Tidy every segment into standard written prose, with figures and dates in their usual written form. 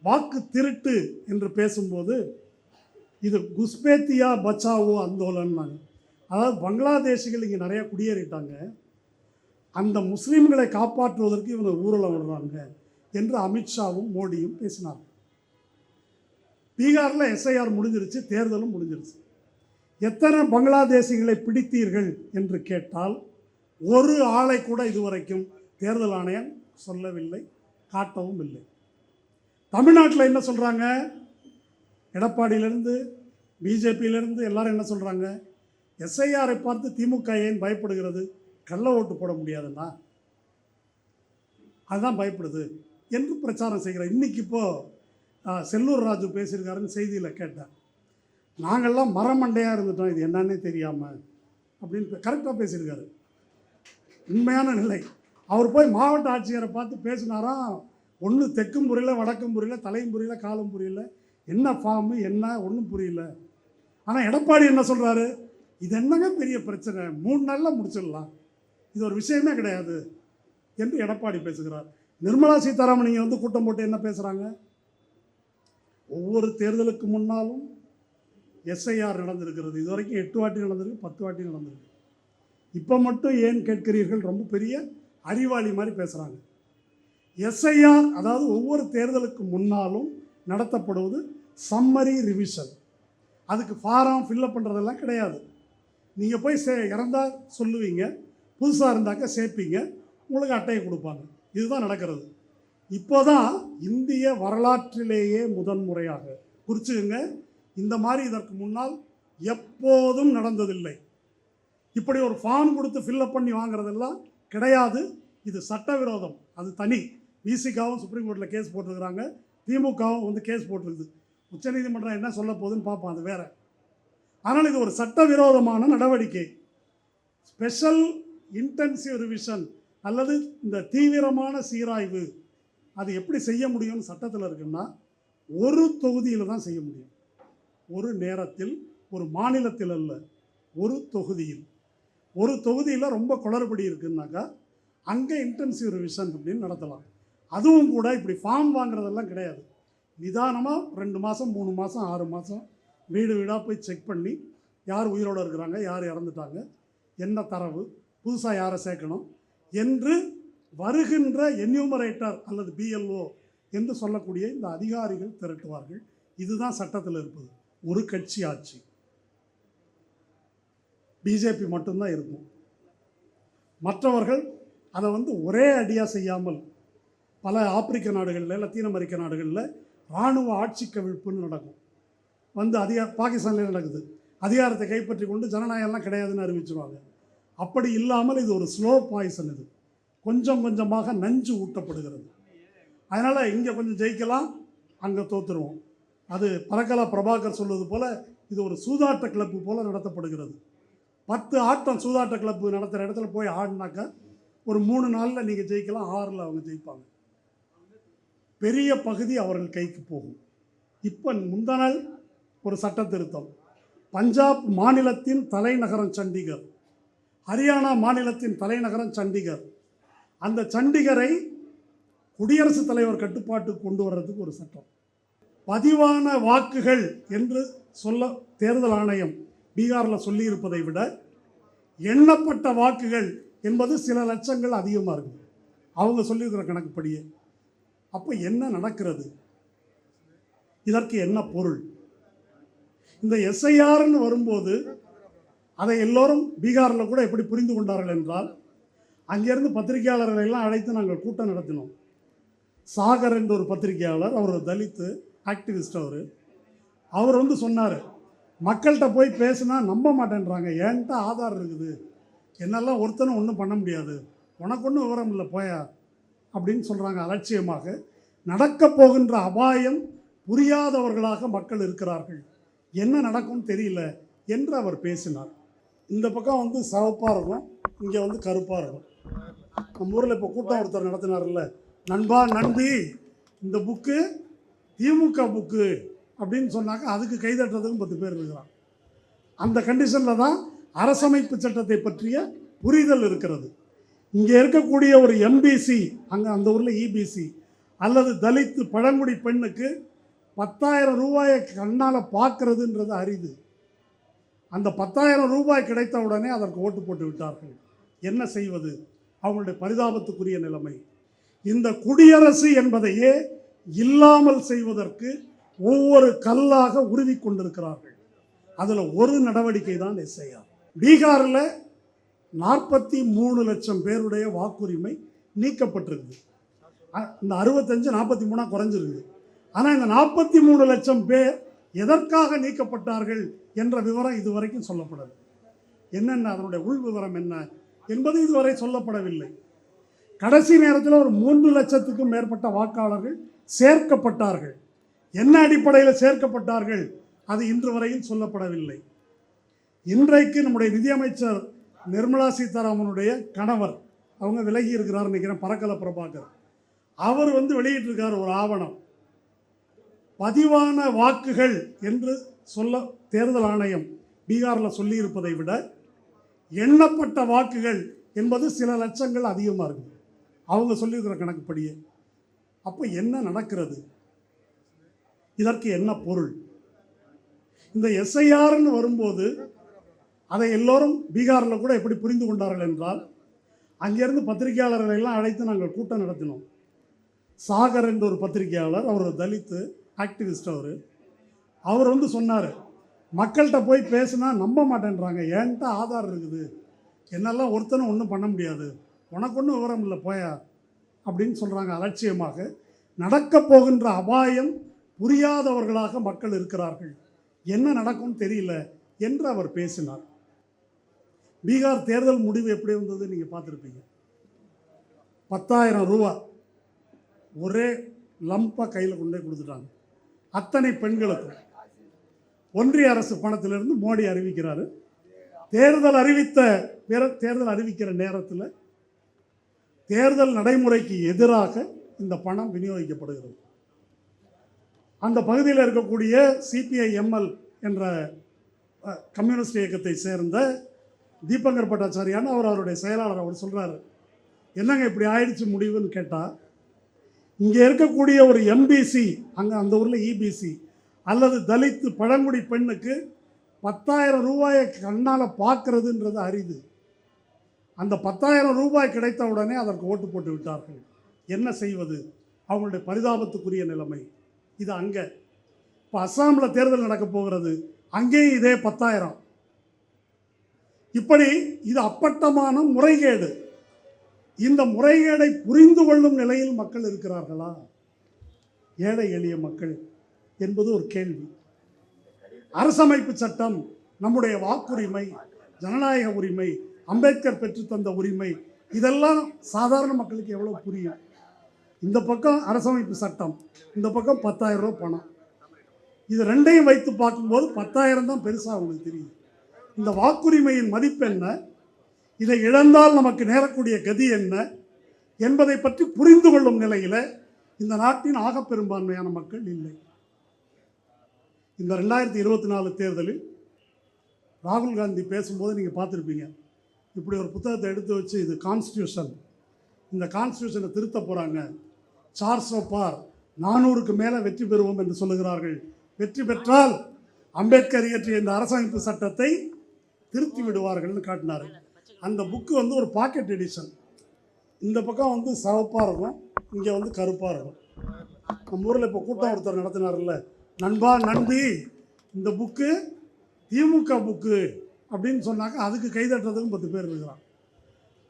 வாக்கு திருட்டு என்று பேசும்போது இது குஸ்பேத்தியா பச்சாவோ ஆந்தோலன்னாங்க. அதாவது பங்களாதேஷிகள் இங்கே நிறையா குடியேறிட்டாங்க, அந்த முஸ்லீம்களை காப்பாற்றுவதற்கு இவங்க ஊரில் விடுறாங்க என்று அமித்ஷாவும் மோடியும் பேசினார்கள். பீகாரில் எஸ்ஐஆர் முடிஞ்சிருச்சு, தேர்தலும் முடிஞ்சிருச்சு. எத்தனை பங்களாதேசிகளை பிடித்தீர்கள் என்று கேட்டால் ஒரு ஆளை கூட இதுவரைக்கும் தேர்தல் ஆணையம் சொல்லவில்லை, காட்டவும் இல்லை. தமிழ்நாட்டில் என்ன சொல்கிறாங்க? எடப்பாடியிலேருந்து பிஜேபியிலேருந்து எல்லாரும் என்ன சொல்கிறாங்க? எஸ்ஐஆரை பார்த்து திமுக ஏன் பயப்படுகிறது? கள்ள ஓட்டு போட முடியாதுன்னா அதுதான் பயப்படுது என்று பிரச்சாரம் செய்கிறார். இன்றைக்கி இப்போது செல்லூர் ராஜு பேசியிருக்காருன்னு செய்தியில் கேட்டேன். நாங்கள்லாம் மரமண்டையாக இருந்துட்டோம், இது என்னன்னே தெரியாமல் அப்படின்னு கரெக்டாக பேசியிருக்காரு. உண்மையான நிலை. அவர் போய் மாவட்ட ஆட்சியரை பார்த்து பேசினாராம். ஒன்று தெற்கும் புரியல, வடக்கும் புரியல, தலையும் புரியல, காலும் புரியல, என்ன ஃபார்மு என்ன ஒன்றும் புரியல. ஆனால் எடப்பாடி என்ன சொல்கிறாரு? இது என்னங்க பெரிய பிரச்சனை, 3 நாளில் முடிச்சிடலாம், இது ஒரு விஷயமே கிடையாது என்று எடப்பாடி பேசுகிறார். நிர்மலா சீதாராமன் நீங்கள் வந்து கூட்டம் போட்டு என்ன பேசுகிறாங்க? ஒவ்வொரு தேர்தலுக்கு முன்னாலும் எஸ்ஐஆர் நடந்திருக்கிறது. இது வரைக்கும் 8 வாட்டி நடந்திருக்கு, 10 வாட்டி நடந்திருக்கு. இப்போ மட்டும் ஏன் கேட்கிறீர்கள்? ரொம்ப பெரிய அறிவாளி மாதிரி பேசுகிறாங்க. எஸ்ஐஆர் அதாவது ஒவ்வொரு தேர்தலுக்கு முன்னாலும் நடத்தப்படுவது சம்மரி ரிவிஷன். அதுக்கு ஃபாரம் ஃபில்லப் பண்ணுறதெல்லாம் கிடையாது. நீங்கள் போய் இறந்தால் சொல்லுவீங்க, புதுசாக இருந்தாக்க சேர்ப்பீங்க, உங்களுக்கு அட்டையை கொடுப்பாங்க. இதுதான் நடக்கிறது. இப்போ தான் இந்திய வரலாற்றிலேயே முதன்முறையாக குறிச்சுங்க, இந்த மாதிரி இதற்கு முன்னால் எப்போதும் நடந்ததில்லை. இப்படி ஒரு ஃபார்ம் கொடுத்து ஃபில்லப் பண்ணி வாங்குறதெல்லாம் கிடையாது. இது சட்டவிரோதம், அது தனி. விசிகாவும் சுப்ரீம் கோர்ட்டில் கேஸ் போட்டிருக்கிறாங்க, திமுகவும் வந்து கேஸ் போட்டிருக்குது. உச்சநீதிமன்றம் என்ன சொல்ல போகுதுன்னு பார்ப்போம், அது வேறு. ஆனால் இது ஒரு சட்டவிரோதமான நடவடிக்கை. ஸ்பெஷல் இன்டென்சிவ் ரிவிஷன் அல்லது இந்த தீவிரமான சீராய்வு அது எப்படி செய்ய முடியும்னு சட்டத்தில் இருக்குன்னா ஒரு தொகுதியில் தான் செய்ய முடியும். ஒரு நேரத்தில், ஒரு மாநிலத்தில் அல்ல, ஒரு தொகுதியில். ஒரு தொகுதியில் ரொம்ப குளறுபடி இருக்குன்னாக்கா அங்கே இன்டென்சிவ் ரிவிஷன் அப்படின்னு நடத்தலாம். அதுவும் கூட இப்படி ஃபார்ம் வாங்குறதெல்லாம் கிடையாது. நிதானமாக 2 மாதம் 3 மாதம் 6 மாதம் வீடு வீடாக போய் செக் பண்ணி யார் உயிரோடு இருக்கிறாங்க, யார் இறந்துட்டாங்க, என்ன தரவு, புதுசாக யாரை சேர்க்கணும் என்று வருகின்ற என்யூமரேட்டர் அல்லது பிஎல்ஓ என்று சொல்லக்கூடிய இந்த அதிகாரிகள் திரட்டுவார்கள். இதுதான் சட்டத்தில் இருப்பது. ஒரு கட்சி ஆட்சி, பிஜேபி மட்டும்தான் இருக்கும். மற்றவர்கள் அதை வந்து ஒரே அடியாக செய்யாமல் பல ஆப்பிரிக்க நாடுகளில், லத்தீன் அமெரிக்க நாடுகளில் இராணுவ ஆட்சி கவிழ்ப்புன்னு நடக்கும். வந்து பாகிஸ்தானில் நடக்குது. அதிகாரத்தை கைப்பற்றி கொண்டு ஜனநாயகம்லாம் கிடையாதுன்னு அறிவிச்சிருவாங்க. அப்படி இல்லாமல் இது ஒரு ஸ்லோ பாய்சன். இது கொஞ்சம் கொஞ்சமாக நஞ்சு ஊட்டப்படுகிறது. அதனால் இங்கே கொஞ்சம் ஜெயிக்கலாம், அங்கே தோற்றுருவோம். அது பரக்கலா பிரபாகர் சொல்வது போல் இது ஒரு சூதாட்ட கிளப்பு போல் நடத்தப்படுகிறது. 10 ஆட்டம் சூதாட்ட கிளப்பு நடத்துகிற இடத்துல போய் ஆடினாக்கா ஒரு 3 நாளில் நீங்கள் ஜெயிக்கலாம், 6ல் அவங்க ஜெயிப்பாங்க. பெரிய பகுதி அவர்கள் கைக்கு போகும். இப்போ முந்தா நாள் ஒரு சட்ட திருத்தம். பஞ்சாப் மாநிலத்தின் தலைநகரம் சண்டிகர், ஹரியானா மாநிலத்தின் தலைநகரம் சண்டிகர். அந்த சண்டிகரை குடியரசுத் தலைவர் கட்டுப்பாட்டுக்கு கொண்டு வர்றதுக்கு ஒரு சட்டம். பதிவான வாக்குகள் என்று சொல்ல தேர்தல் ஆணையம் பீகாரில் சொல்லியிருப்பதை விட எண்ணப்பட்ட வாக்குகள் என்பது சில லட்சங்கள் அதிகமாக இருக்குது அவங்க சொல்லியிருக்கிற கணக்குப்படியே. அப்போ என்ன நடக்கிறது? இதற்கு என்ன பொருள்? இந்த எஸ்ஐஆர்னு வரும்போது அதை எல்லோரும் பீகாரில் கூட எப்படி புரிந்து கொண்டார்கள் என்றால், அங்கேருந்து பத்திரிகையாளர்களை எல்லாம் அழைத்து நாங்கள் கூட்டம் நடத்தினோம். சாகர் என்ற ஒரு பத்திரிகையாளர், அவர் ஒரு தலித்து ஆக்டிவிஸ்ட். அவர் வந்து சொன்னார், மக்கள்கிட்ட போய் பேசுனா நம்ப மாட்டேன்றாங்க, என்கிட்ட ஆதார் இருக்குது, என்னெல்லாம் ஒருத்தனும் ஒன்றும் பண்ண முடியாது, உனக்கு ஒன்றும் விவரம் இல்லை போயா அப்படின்னு சொல்கிறாங்க அலட்சியமாக. நடக்கப் போகின்ற அபாயம் புரியாதவர்களாக மக்கள் இருக்கிறார்கள், என்ன நடக்கும்னு தெரியல என்று அவர் பேசினார். இந்த பக்கம் வந்து சிவப்பாக இருக்கும், இங்கே வந்து கருப்பாக இருக்கும். நம்ம ஊரில் இப்போ கூட்டம் ஒருத்தர் நடத்தினார்ல, நண்பா நண்பி இந்த புக்கு திமுக புக்கு அப்படின்னு சொன்னாக்க அதுக்கு கைதட்டுறதுக்கும் 10 பேர் இருக்கிறான். அந்த கண்டிஷனில் தான் அரசமைப்பு சட்டத்தை பற்றிய புரிதல் இருக்கிறது. இங்கே இருக்கக்கூடிய ஒரு எம்பிசி, அங்கே அந்த ஊரில் இபிசி, அல்லது தலித்து பழங்குடி பெண்ணுக்கு 10,000 ரூபாயை கண்ணால் பார்க்கறதுன்றது அரிது. அந்த 10,000 ரூபாய் கிடைத்த உடனே அதற்கு ஓட்டு போட்டு விட்டார்கள். என்ன செய்வது? அவங்களுடைய பரிதாபத்துக்குரிய நிலைமை. இந்த குடியரசு என்பதையே இல்லாமல் செய்வதற்கு ஒவ்வொரு கல்லாக உறுதி கொண்டிருக்கிறார்கள். அதில் ஒரு நடவடிக்கை தான் எஸ்ஐஆர். பீகாரில் 43 லட்சம் பேருடைய வாக்குரிமை நீக்கப்பட்டிருக்கு. இந்த 65 43 குறைஞ்சிருக்கு. ஆனால் இந்த 43 லட்சம் பேர் எதற்காக நீக்கப்பட்டார்கள் என்ற விவரம் இதுவரைக்கும் சொல்லப்படவில்லை. என்னென்ன அதனுடைய உள் விவரம் என்ன என்பது இதுவரை சொல்லப்படவில்லை. கடைசி நேரத்தில் ஒரு 3 லட்சத்துக்கும் மேற்பட்ட வாக்காளர்கள் சேர்க்கப்பட்டார்கள். என்ன அடிப்படையில் சேர்க்கப்பட்டார்கள் அது இன்று வரையில் சொல்லப்படவில்லை. இன்றைக்கு நம்முடைய நிதியமைச்சர் நிர்மலா சீதாராமனுடைய கணவர், அவங்க விலகி இருக்கிறார் நினைக்கிறேன், பரக்கல பிரபாகர், அவர் வெளியிட்டிருக்கார் ஒரு ஆவணம். பதிவான வாக்குகள் என்று சொல்ல தேர்தல் ஆணையம் பீகாரில் சொல்லியிருப்பதை விட எண்ணப்பட்ட வாக்குகள் என்பது சில லட்சங்கள் அதிகமாக இருக்குது அவங்க சொல்லியிருக்கிற கணக்குப்படியே. அப்போ என்ன நடக்கிறது? இதற்கு என்ன பொருள்? இந்த எஸ்ஐஆர்னு வரும்போது அதை எல்லோரும் பீகாரில் கூட எப்படி புரிந்து கொண்டார்கள் என்றால், அங்கேருந்து பத்திரிகையாளர்களை எல்லாம் அழைத்து நாங்கள் கூட்டம் நடத்தினோம். சாகர் என்ற ஒரு பத்திரிகையாளர், அவர் ஒரு தலித்து ஆக்டிவிஸ்ட், அவர் சொன்னார், மக்கள்கிட்ட போய் பேசுனா நம்ப மாட்டேன்றாங்க, என்கிட்ட ஆதார் இருக்குது, என்னெல்லாம் ஒருத்தனும் ஒன்றும் பண்ண முடியாது, உனக்கு ஒன்றும் விவரம் இல்லை போயா அப்படின்னு சொல்கிறாங்க. அலட்சியமாக நடக்க போகின்ற அபாயம் புரியாதவர்களாக மக்கள் இருக்கிறார்கள். என்ன நடக்கும்னு தெரியல என்று அவர் பேசினார். பீகார் தேர்தல் முடிவு எப்படி வந்தது நீங்கள் பார்த்துருப்பீங்க. 10,000 ரூபா ஒரே லம்பாக கையில் கொண்டே கொடுத்துட்டாங்க அத்தனை பெண்களுக்கும். ஒன்றிய அரசு பணத்திலிருந்து மோடி அறிவிக்கிறாரு. தேர்தல் அறிவிக்கிற நேரத்தில் தேர்தல் நடைமுறைக்கு எதிராக இந்த பணம் விநியோகிக்கப்படுகிறது. அந்த பகுதியில் இருக்கக்கூடிய சிபிஐ எம்எல் என்ற கம்யூனிஸ்ட் இயக்கத்தை சேர்ந்த தீபங்கர் பட்டாச்சாரியான அவருடைய செயலாளர், அவர் சொல்கிறாரு, என்னங்க இப்படி ஆயிடுச்சு முடிவுன்னு கேட்டால், இங்கே இருக்கக்கூடிய ஒரு எம்பிசி, அந்த ஊரில் இபிசி அல்லது தலித்து பழங்குடி பெண்ணுக்கு 10,000 ரூபாயை கண்ணால் பார்க்கறதுன்றது அரிது. அந்த 10,000 ரூபாய் கிடைத்த உடனே அதற்கு ஓட்டு போட்டு விட்டார்கள். என்ன செய்வது? அவங்களுடைய பரிதாபத்துக்குரிய நிலைமை. இது அங்கே. இப்போ அஸ்ஸாமில் தேர்தல் நடக்க போகிறது, அங்கேயும் இதே 10,000. இப்படி இது அப்பட்டமான முறைகேடு. இந்த முறைகேடை புரிந்து கொள்ளும் நிலையில் மக்கள் இருக்கிறார்களா? ஏழை எளிய மக்கள் என்பது ஒரு கேள்வி. அரசமைப்பு சட்டம், நம்முடைய வாக்குரிமை, ஜனநாயக உரிமை, அம்பேத்கர் பெற்றுத்தந்த உரிமை, இதெல்லாம் சாதாரண மக்களுக்கு எவ்வளோ புரியும்? இந்த பக்கம் அரசமைப்பு சட்டம், இந்த பக்கம் 10,000 ரூபா பணம். இது ரெண்டையும் வைத்து பார்க்கும்போது 10,000 தான் பெருசாக அவங்களுக்கு தெரியும். இந்த வாக்குரிமையின் மதிப்பு என்ன, இதை இழந்தால் நமக்கு நேரக்கூடிய கதி என்ன என்பதை பற்றி புரிந்து கொள்ளும் நிலையில் இந்த நாட்டின் ஆகப்பெரும்பான்மையான மக்கள் இல்லை. இந்த 2024 தேர்தலில் ராகுல் காந்தி பேசும்போது நீங்கள் பார்த்துருப்பீங்க, இப்படி ஒரு புத்தகத்தை எடுத்து வச்சு, இது கான்ஸ்டியூஷன், இந்த கான்ஸ்டியூஷனை திருத்த போகிறாங்க, 400 பார் 400க்கு மேலே வெற்றி பெறுவோம் என்று சொல்லுகிறார்கள். வெற்றி பெற்றால் அம்பேத்கர் இயற்றிய இந்த அரசமைப்பு சட்டத்தை திருத்தி விடுவார்கள்னு காட்டினார். அந்த புக்கு ஒரு பாக்கெட் எடிஷன். இந்த பக்கம் சிவப்பாக இருக்கும், இங்கே கருப்பாக இருக்கும். நம்ம ஊரில் இப்போ கூட்டம் ஒருத்தர் நடத்தினார்ல, நண்பா நண்பி, இந்த புக்கு திமுக புக்கு அப்படின்னு சொன்னாக்க அதுக்கு கைதட்டுறதுக்கும் 10 பேர் இருக்கிறான்.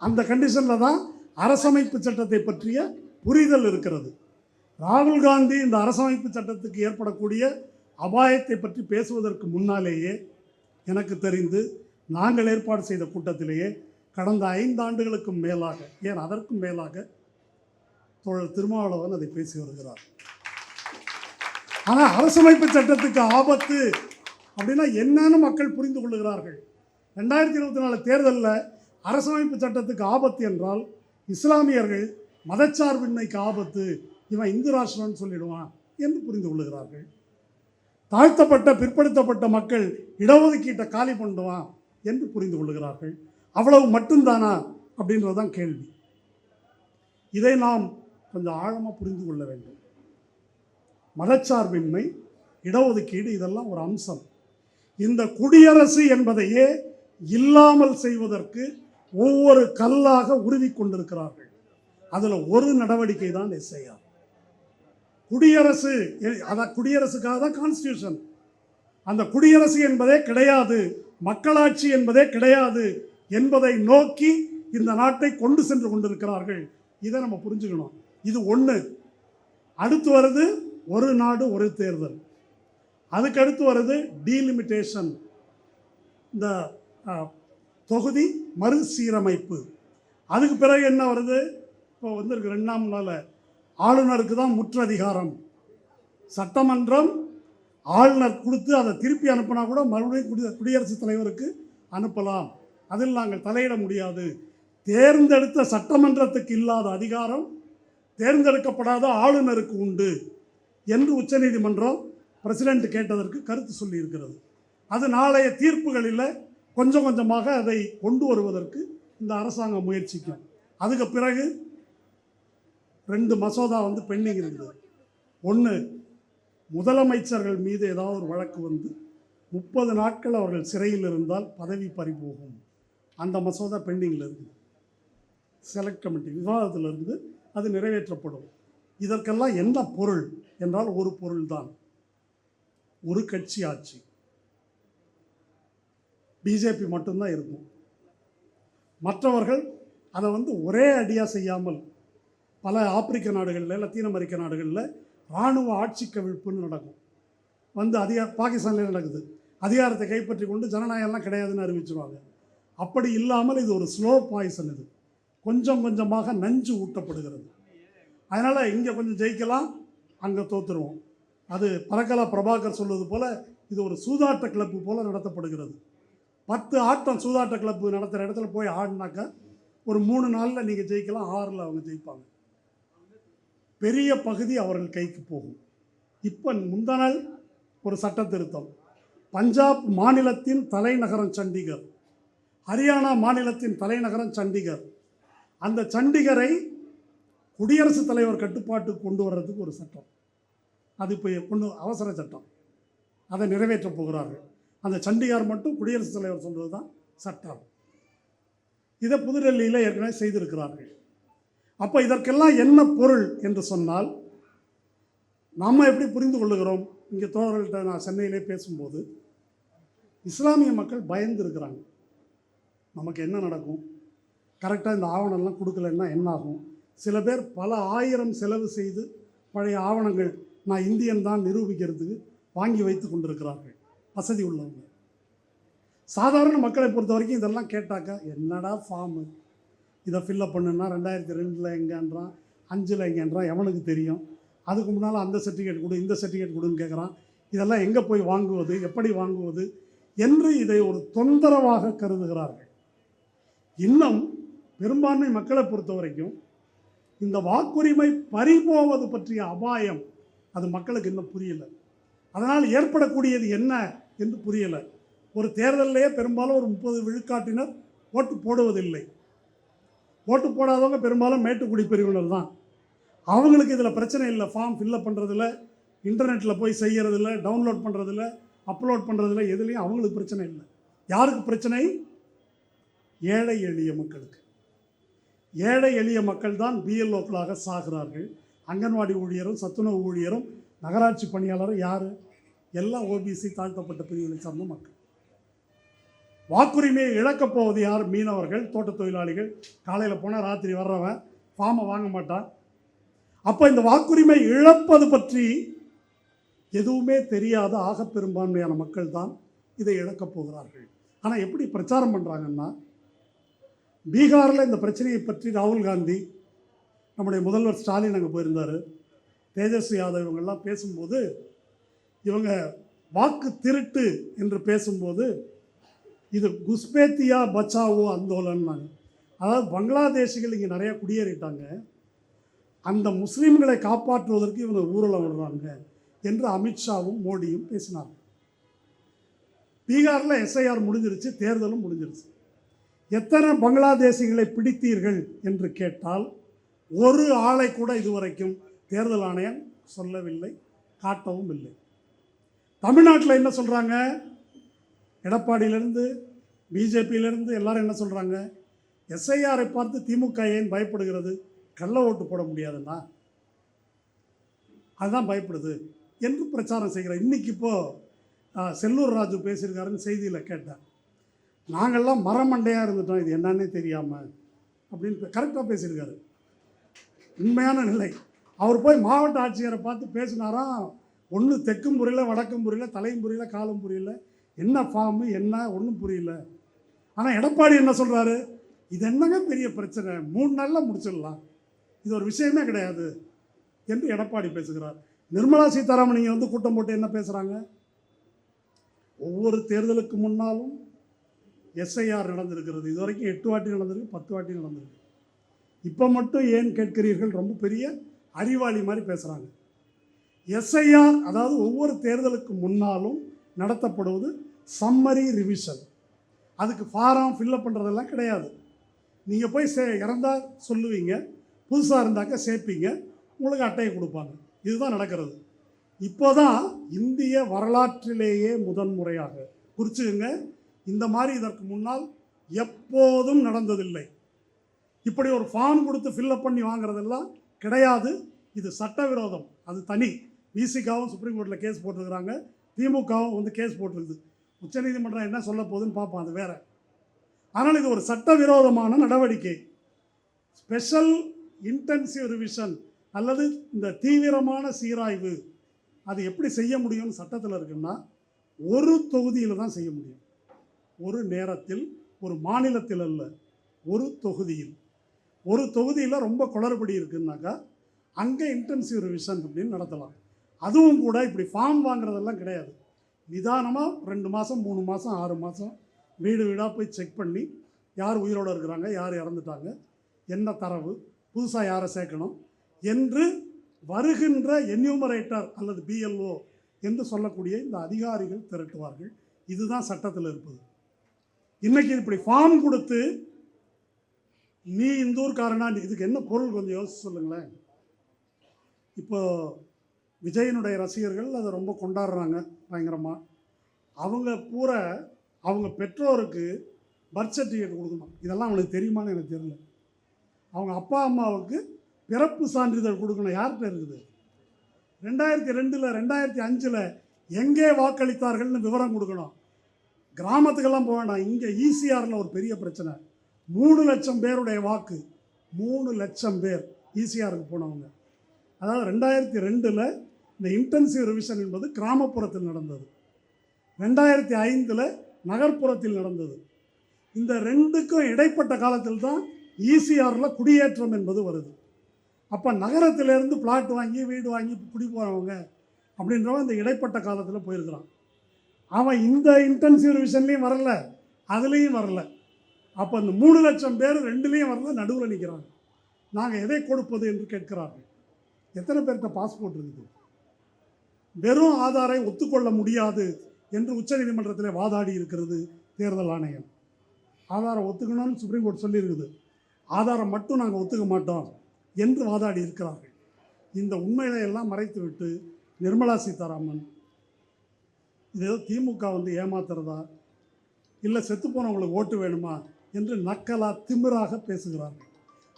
அந்த கண்டிஷனில் தான் அரசமைப்பு சட்டத்தை பற்றிய புரிதல் இருக்கிறது. ராகுல் காந்தி இந்த அரசமைப்பு சட்டத்துக்கு ஏற்படக்கூடிய அபாயத்தை பற்றி பேசுவதற்கு முன்னாலேயே எனக்கு தெரிந்து நாங்கள் ஏற்பாடு செய்த கூட்டத்திலேயே கடந்த 5 ஆண்டுகளுக்கும் மேலாக, ஏன் அதற்கும் மேலாக தோழர் திருமாவளவன் அதை பேசி வருகிறார். ஆனால் அரசமைப்பு சட்டத்துக்கு ஆபத்து அப்படின்னா என்னன்னு மக்கள் புரிந்து கொள்ளுகிறார்கள். 2024 தேர்தலில் அரசமைப்பு சட்டத்துக்கு ஆபத்து என்றால் இஸ்லாமியர்கள் மதச்சார்பின்மைக்கு ஆபத்து, இவன் இந்து ராஷ்டிரம்னு சொல்லிடுவான் என்று புரிந்து கொள்ளுகிறார்கள். தாழ்த்தப்பட்ட பிற்படுத்தப்பட்ட மக்கள் இடஒதுக்கீட்டை காலி பண்ணுவான் என்று புரிந்து கொள்ளுகிறார்கள். அவ்வளவு மட்டும்தானா அப்படின்றதான் கேள்வி. இதை நாம் கொஞ்சம் ஆழமாக புரிந்து கொள்ள வேண்டும். மதச்சார்பின்மை, இடஒதுக்கீடு இதெல்லாம் ஒரு அம்சம். இந்த குடியரசு என்பதையே இல்லாமல் செய்வதற்கு ஒவ்வொரு கல்லாக உருவி கொண்டிருக்கிறார்கள். அதில் ஒரு நடவடிக்கை தான் எஸ்ஐஆர். குடியரசு, அதான் குடியரசுக்காக தான் கான்ஸ்டியூஷன். அந்த குடியரசு என்பதே கிடையாது, மக்களாட்சி என்பதே கிடையாது என்பதை நோக்கி இந்த நாட்டை கொண்டு சென்று கொண்டிருக்கிறார்கள். இதை நம்ம புரிஞ்சுக்கணும். இது ஒன்று. அடுத்து வருது ஒரு நாடு ஒரு தேர்தல். அதுக்கு அடுத்து வருது டீலிமிட்டேஷன், இந்த தொகுதி மறுசீரமைப்பு. அதுக்கு பிறகு என்ன வருது? இப்போ வந்திருக்கு 2ஆம் நாள் ஆளுநருக்கு தான் முற்று அதிகாரம். சட்டமன்றம் ஆளுநர் கொடுத்து அதை திருப்பி அனுப்பினா கூட மறுபடியும் குடியரசுத் தலைவருக்கு அனுப்பலாம், அதில் நாங்கள் தலையிட முடியாது. தேர்ந்தெடுத்த சட்டமன்றத்துக்கு இல்லாத அதிகாரம் தேர்ந்தெடுக்கப்படாத ஆளுநருக்கு உண்டு என்று உச்சநீதிமன்றம் பிரசிடென்ட் கேட்டதற்கு கருத்து சொல்லியிருக்கிறது. அது நாளைய தீர்ப்புகளில் கொஞ்சம் கொஞ்சமாக அதை கொண்டு வருவதற்கு இந்த அரசாங்கம் முயற்சிக்கும். அதுக்கு பிறகு 2 மசோதா பெண்டிங் இருக்குது. ஒன்று, முதலமைச்சர்கள் மீது ஏதாவது ஒரு வழக்கு 30 நாட்கள் அவர்கள் சிறையில் இருந்தால் பதவி பறிபோகும். அந்த மசோதா பெண்டிங்கில் இருக்குது. செலக்ட் கமிட்டி விவாதத்தில் இருந்து அது நிறைவேற்றப்படும். இதற்கெல்லாம் என்ன பொருள் என்றால் ஒரு பொருள் தான், ஒரு கட்சி ஆட்சி. பிஜேபி மட்டும்தான் இருக்கும். மற்றவர்கள் அதை ஒரே அடியாக செய்யாமல் பல ஆப்பிரிக்க நாடுகளில், லத்தீன் அமெரிக்க நாடுகளில் இராணுவ ஆட்சி கவிழ்ப்புன்னு நடக்கும். பாகிஸ்தானில் நடக்குது. அதிகாரத்தை கைப்பற்றி கொண்டு ஜனநாயகம்லாம் கிடையாதுன்னு அறிவிச்சிருவாங்க. அப்படி இல்லாமல் இது ஒரு ஸ்லோ பாய்சன். இது கொஞ்சம் கொஞ்சமாக நஞ்சு ஊட்டப்படுகிறது. அதனால் இங்கே கொஞ்சம் ஜெயிக்கலாம், அங்கே தோற்றுருவோம். அது பரக்கலா பிரபாகர் சொல்வது போல் இது ஒரு சூதாட்ட கிளப்பு போல் நடத்தப்படுகிறது. 10 ஆட்டம் சூதாட்ட கிளப்பு நடத்துகிற இடத்துல போய் ஆடினாக்கா ஒரு 3 நாளில் நீங்கள் ஜெயிக்கலாம், 6ல் அவங்க ஜெயிப்பாங்க. பெரிய பகுதி அவர்கள் கைக்கு போகும். இப்போ முந்தா நாள் ஒரு சட்ட திருத்தம். பஞ்சாப் மாநிலத்தின் தலைநகரம் சண்டிகர், ஹரியானா மாநிலத்தின் தலைநகரம் சண்டிகர். அந்த சண்டிகரை குடியரசுத் தலைவர் கட்டுப்பாட்டுக்கு கொண்டு வர்றதுக்கு ஒரு சட்டம், அது இப்போ அவசர சட்டம், அதை நிறைவேற்றப் போகிறார்கள். அந்த சண்டிகார் மட்டும் குடியரசுத் தலைவர் சொல்கிறது தான் சட்டம். இதை புதுடெல்லியில் ஏற்கனவே செய்திருக்கிறார்கள். அப்போ இதற்கெல்லாம் என்ன பொருள் என்று சொன்னால், நாம் எப்படி புரிந்து கொள்ளுகிறோம்? இங்கே தோழர்கள்ட்ட நான் சென்னையிலே பேசும்போது இஸ்லாமிய மக்கள் பயந்து இருக்கிறாங்க. நமக்கு என்ன நடக்கும், கரெக்டாக இந்த ஆவணம்லாம் கொடுக்கலன்னா என்ன ஆகும்? சில பேர் பல ஆயிரம் செலவு செய்து பழைய ஆவணங்கள் நான் இந்தியன் தான் நிரூபிக்கிறதுக்கு வாங்கி வைத்து கொண்டிருக்கிறார்கள், வசதி உள்ளவங்க. சாதாரண மக்களை பொறுத்த வரைக்கும் இதெல்லாம் கேட்டாக்கா என்னடா ஃபார்மு, இதை ஃபில்லப் பண்ணுன்னா 2002 எங்கேன்றான், 5 எங்கேன்றான், எவனுக்கு தெரியும்? அதுக்கு முன்னால் அந்த சர்டிஃபிகேட் கொடு, இந்த சர்டிஃபிகேட் கொடுன்னு கேட்குறான். இதெல்லாம் எங்கே போய் வாங்குவது, எப்படி வாங்குவது என்று இதை ஒரு தொந்தரவாக கருதுகிறார்கள். இன்னும் பெரும்பான்மை மக்களை பொறுத்த வரைக்கும் இந்த வாக்குரிமை பறிபோவது பற்றிய அபாயம் அது மக்களுக்கு இன்னும் புரியலை. அதனால் ஏற்படக்கூடியது என்ன என்று புரியலை. ஒரு தேர்தலிலேயே பெரும்பாலும் ஒரு 30 விழுக்காட்டினர் ஓட்டு போடுவதில்லை. ஓட்டு போடாதவங்க பெரும்பாலும் மேட்டுக்குடி பிரிவினர் தான். அவங்களுக்கு இதில் பிரச்சனை இல்லை. ஃபார்ம் ஃபில்லப் பண்ணுறதில்ல, இன்டர்நெட்டில் போய் செய்கிறதில்ல, டவுன்லோட் பண்ணுறதில்ல, அப்லோட் பண்ணுறதில்ல, எதுலேயும் அவங்களுக்கு பிரச்சனை இல்லை. யாருக்கு பிரச்சனை? ஏழை எளிய மக்களுக்கு. ஏழை எளிய மக்கள் தான் பிஎல்ஓக்களாக சாகிறார்கள். அங்கன்வாடி ஊழியரும் சத்துணவு ஊழியரும் நகராட்சி பணியாளரும் யார்? எல்லாம் ஓபிசி தாழ்த்தப்பட்ட பிரிவுகளை சார்ந்த மக்கள். வாக்குரிமையை இழக்கப் போவது யார்? மீனவர்கள், தோட்ட தொழிலாளிகள். காலையில் போனால் ராத்திரி வர்றவன் ஃபார்மை வாங்க மாட்டான். அப்போ இந்த வாக்குரிமை இழப்பது பற்றி எதுவுமே தெரியாத ஆக பெரும்பான்மையான மக்கள் தான் இதை இழக்கப் போகிறார்கள். ஆனால் எப்படி பிரச்சாரம் பண்ணுறாங்கன்னா, பீகாரில் இந்த பிரச்சனையை பற்றி ராகுல் காந்தி, நம்முடைய முதல்வர் ஸ்டாலின் அங்கே போயிருந்தார், தேஜஸ்வி யாதவ் இவங்கெல்லாம் பேசும்போது, இவங்க வாக்கு திருட்டு என்று பேசும்போது இது குஸ்பேத்தியா பச்சாவோ அந்தோலன்னாங்க. அதாவது பங்களாதேஷிகள் இங்கே நிறையா குடியேறிட்டாங்க, அந்த முஸ்லீம்களை காப்பாற்றுவதற்கு இவங்க ஊர்வலம் விடுறாங்க என்று அமித்ஷாவும் மோடியும் பேசினாங்க. பீகாரில் எஸ்ஐஆர் முடிஞ்சிருச்சு, தேர்தலும் முடிஞ்சிருச்சு. எத்தனை பங்களாதேசிகளை பிடித்தீர்கள் என்று கேட்டால் ஒரு ஆளை கூட இதுவரைக்கும் தேர்தல் ஆணையம் சொல்லவில்லை, காட்டவும் இல்லை. தமிழ்நாட்டில் என்ன சொல்கிறாங்க? எடப்பாடியிலேருந்து பிஜேபியிலேருந்து எல்லாரும் என்ன சொல்கிறாங்க? எஸ்ஐஆரை பார்த்து திமுக ஏன் பயப்படுகிறது? கள்ள ஓட்டு போட முடியாதுன்னா அதுதான் பயப்படுது என்று பிரச்சாரம் செய்கிறார். இன்றைக்கி இப்போது செல்லூர் ராஜு பேசியிருக்காருன்னு செய்தியில் கேட்டேன். நாங்கள்லாம் மரமண்டையாக இருந்துட்டோம், இது என்னன்னே தெரியாமல் அப்படின்னு கரெக்டாக பேசியிருக்காரு. உண்மையான நிலை. அவர் போய் மாவட்ட ஆட்சியரை பார்த்து பேசினாராம். ஒன்று தெற்கும் புரியல, வடக்கும் புரியல, தலையும் புரியல, காலும் புரியல, என்ன ஃபார்மு என்ன ஒன்றும் புரியல. ஆனால் எடப்பாடி என்ன சொல்கிறாரு? இது என்னங்க பெரிய பிரச்சனை, 3 நாளில் முடிச்சிடலாம், இது ஒரு விஷயமே கிடையாது என்று எடப்பாடி பேசுகிறார். நிர்மலா சீதாராமன் நீங்கள் வந்து கூட்டம் போட்டு என்ன பேசுகிறாங்க? ஒவ்வொரு தேர்தலுக்கு முன்னாலும் எஸ்ஐஆர் நடந்திருக்கிறது. இது வரைக்கும் 8 வாட்டி நடந்திருக்கு, 10 வாட்டி நடந்திருக்கு. இப்போ மட்டும் ஏன் கேட்கிறீர்கள்? ரொம்ப பெரிய அறிவாளி மாதிரி பேசுகிறாங்க. எஸ்ஐஆர் அதாவது ஒவ்வொரு தேர்தலுக்கு முன்னாலும் நடத்தப்படுவது சம்மரி ரிவிஷன். அதுக்கு ஃபாரம் ஃபில்லப் பண்ணுறதெல்லாம் கிடையாது. நீங்கள் போய் இறந்தால் சொல்லுவீங்க, புதுசாக இருந்தாக்க சேர்ப்பீங்க, உங்களுக்கு அட்டையை கொடுப்பாங்க. இதுதான் நடக்கிறது. இப்போ தான் இந்திய வரலாற்றிலேயே முதன்முறையாக குறிச்சுங்க, இந்த மாதிரி இதற்கு முன்னால் எப்போதும் நடந்ததில்லை. இப்படி ஒரு ஃபார்ம் கொடுத்து ஃபில்லப் பண்ணி வாங்குறதெல்லாம் கிடையாது. இது சட்டவிரோதம், அது தனி. விசிகாவும் சுப்ரீம் கோர்ட்டில் கேஸ் போட்டிருக்கிறாங்க, திமுகவும் வந்து கேஸ் போட்டிருக்குது. உச்சநீதிமன்றம் என்ன சொல்ல போகுதுன்னு பார்ப்போம், அது வேற. ஆனால் இது ஒரு சட்டவிரோதமான நடவடிக்கை. ஸ்பெஷல் இன்டென்சிவ் ரிவிஷன் அல்லது இந்த தீவிரமான சீராய்வு அது எப்படி செய்ய முடியும்னு சட்டத்தில் இருக்குன்னா, ஒரு தொகுதியில் தான் செய்ய முடியும். ஒரு நேரத்தில், ஒரு மாநிலத்தில் அல்ல, ஒரு தொகுதியில். ஒரு தொகுதியில் ரொம்ப குளறுபடி இருக்குன்னாக்கா அங்கே இன்டென்சிவ் ரிவிஷன் அப்படின்னு நடத்தலாம். அதுவும் கூட இப்படி ஃபார்ம் வாங்குறதெல்லாம் கிடையாது. நிதானமாக 2 மாதம் 3 மாதம் 6 மாதம் வீடு வீடாக போய் செக் பண்ணி யார் உயிரோடு இருக்கிறாங்க, யார் இறந்துட்டாங்க, என்ன தரவு, புதுசாக யாரை சேர்க்கணும் என்று வருகின்ற என்யூமரேட்டர் அல்லது பிஎல்ஓ என்று சொல்லக்கூடிய இந்த அதிகாரிகள் திரட்டுவார்கள். இதுதான் சட்டத்தில் இருப்பது. இன்றைக்கி இப்படி ஃபார்ம் கொடுத்து நீ இந்த ஊர்காரனா, இதுக்கு என்ன பொருள் கொஞ்சம் யோசிச்சு சொல்லுங்களேன். இப்போ விஜயனுடைய ரசிகர்கள் அதை ரொம்ப கொண்டாடுறாங்க பயங்கரமாக. அவங்க பூரா அவங்க பெற்றோருக்கு பர்த் சர்டிஃபிகேட் கொடுக்கணும். இதெல்லாம் அவங்களுக்கு தெரியுமான்னு எனக்கு தெரியல. அவங்க அப்பா அம்மாவுக்கு பிறப்பு சான்றிதழ் கொடுக்கணும். யார்கிட்ட இருக்குது? 2002 2005 எங்கே வாக்களித்தார்கள்னு விவரம் கொடுக்கணும். கிராமத்துக்கெல்லாம் போக வேண்டாம். இங்கே ஈசிஆரில் ஒரு பெரிய பிரச்சனை. 3 லட்சம் பேருடைய வாக்கு, 3 லட்சம் பேர் ஈசிஆருக்கு போனவங்க. அதாவது 2002 இந்த இன்டென்சிவ் ரிவிஷன் என்பது கிராமப்புறத்தில் நடந்தது, 2005 நகர்ப்புறத்தில் நடந்தது. இந்த 2க்கும் இடைப்பட்ட காலத்தில் தான் ஈசிஆரில் குடியேற்றம் என்பது வருது. அப்போ நகரத்திலேருந்து பிளாட் வாங்கி வீடு வாங்கி குடி போகிறவங்க அப்படின்றவன் இந்த இடைப்பட்ட காலத்தில் போயிருக்கிறான். அவன் இந்த இன்டென்சிவ் ரிவிஷன்லேயும் வரல, அதுலேயும் வரல. அப்போ இந்த 3 லட்சம் பேர் 2லேயும் வரல, நடுவில் நிற்கிறாங்க. நாங்கள் எதை கொடுப்பது என்று கேட்கிறார்கள். எத்தனை பேர்கிட்ட பாஸ்போர்ட் இருக்குது? வெறும் ஆதாரை ஒத்துக்கொள்ள முடியாது என்று உச்சநீதிமன்றத்தில் வாதாடி இருக்கிறது தேர்தல் ஆணையம். ஆதாரம் ஒத்துக்கணும்னு சுப்ரீம் கோர்ட் சொல்லியிருக்குது. ஆதாரம் மட்டும் நாங்கள் ஒத்துக்க மாட்டோம் என்று வாதாடி இருக்கிறார்கள். இந்த உண்மைகளை எல்லாம் மறைத்துவிட்டு நிர்மலா சீதாராமன் இது திமுக வந்து ஏமாத்துறதா, இல்லை செத்துப்போனவங்களுக்கு ஓட்டு வேணுமா என்று நக்கலாக திமிராக பேசுகிறார்கள்.